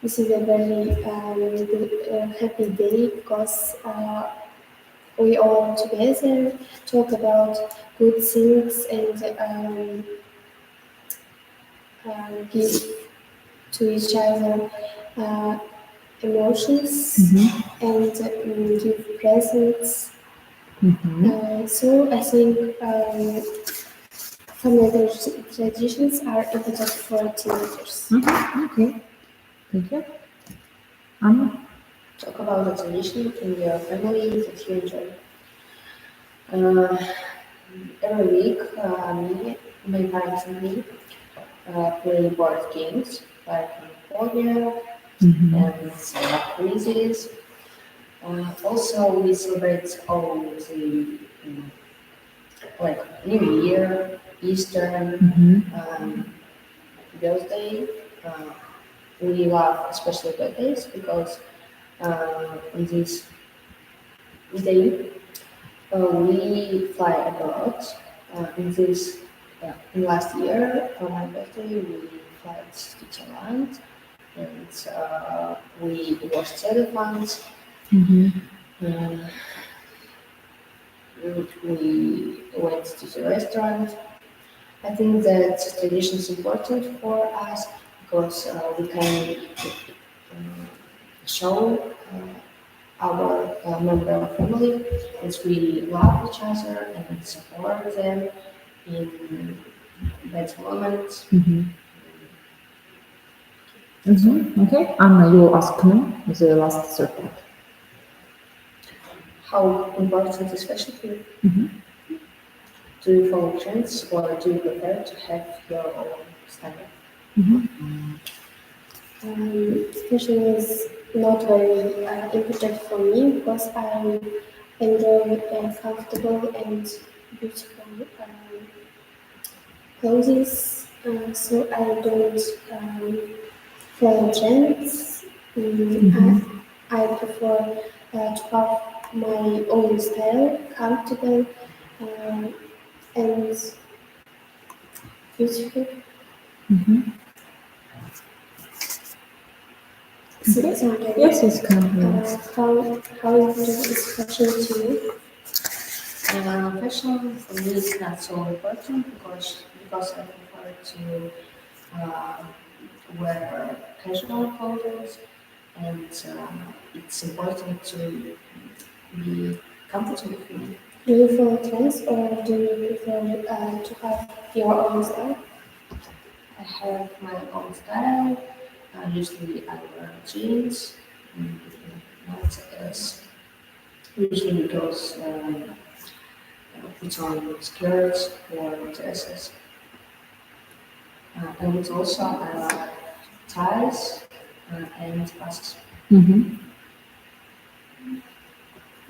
This is a very good, happy day, because we all together talk about good things, and give to each other emotions, and give presents. So I think family traditions are important for teenagers. Okay. Thank you. Anna? Talk about the tradition in your family that you enjoy. Every week, my parents and me play board games like Monopoly and some quizzes. Also, we celebrate all the like New Year, Easter, birthday. We love especially birthdays because on this day we fly abroad. In last year for my birthday we fly to Switzerland, and we watched elephants. Uh, we went to the restaurant. I think that tradition is important for us because we can show our member of family that we love each other and support them in bad moments. Okay. Anna, you ask me the last third part. How important is fashion for you? Do you follow trends or do you prefer to have your own style? Fashion is not very important for me, because I enjoy comfortable and beautiful clothes, so I don't follow trends. I prefer to have my own style, comfortable and beautiful. Yes, it's coming. How important is fashion to you? Fashion for me is not so important because I prefer to wear casual clothes, and it's important to be comfortable for me. Do you follow trends, or do you prefer to have your own style? I have my own style. Usually I wear jeans, not as usually girls put on skirts or dresses. And also I like ties and glasses.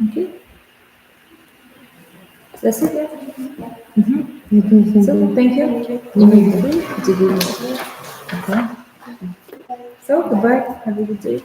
Okay. That's it. So thank you. You may be free to do it. Okay. So goodbye. Have a good day.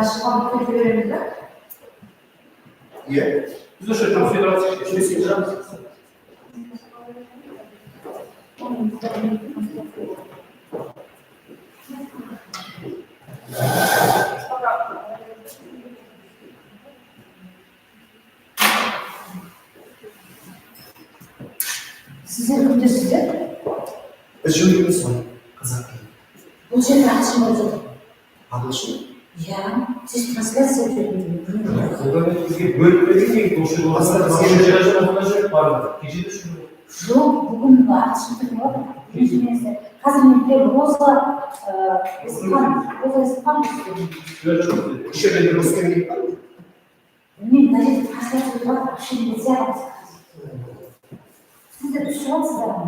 шыққан көтіп береміз ба? Иә. Біз уже конфедерация Сіздер кімдесіздер? Біз жүргіміз ғой, қазақ тілі. Бұл жерде ағылшын болып жатыр. Ағылшын? Иә, сіз трансляция жүргізіп Бізге бөліп берген жоқ, бүгін ағылшын тілі болады. Қазір мен тек роза исқан білмеймін, мына жерде трансляция өтіп жатыр, кішкене білсе аламыз. Сіздер түсіп жатсыздар ма?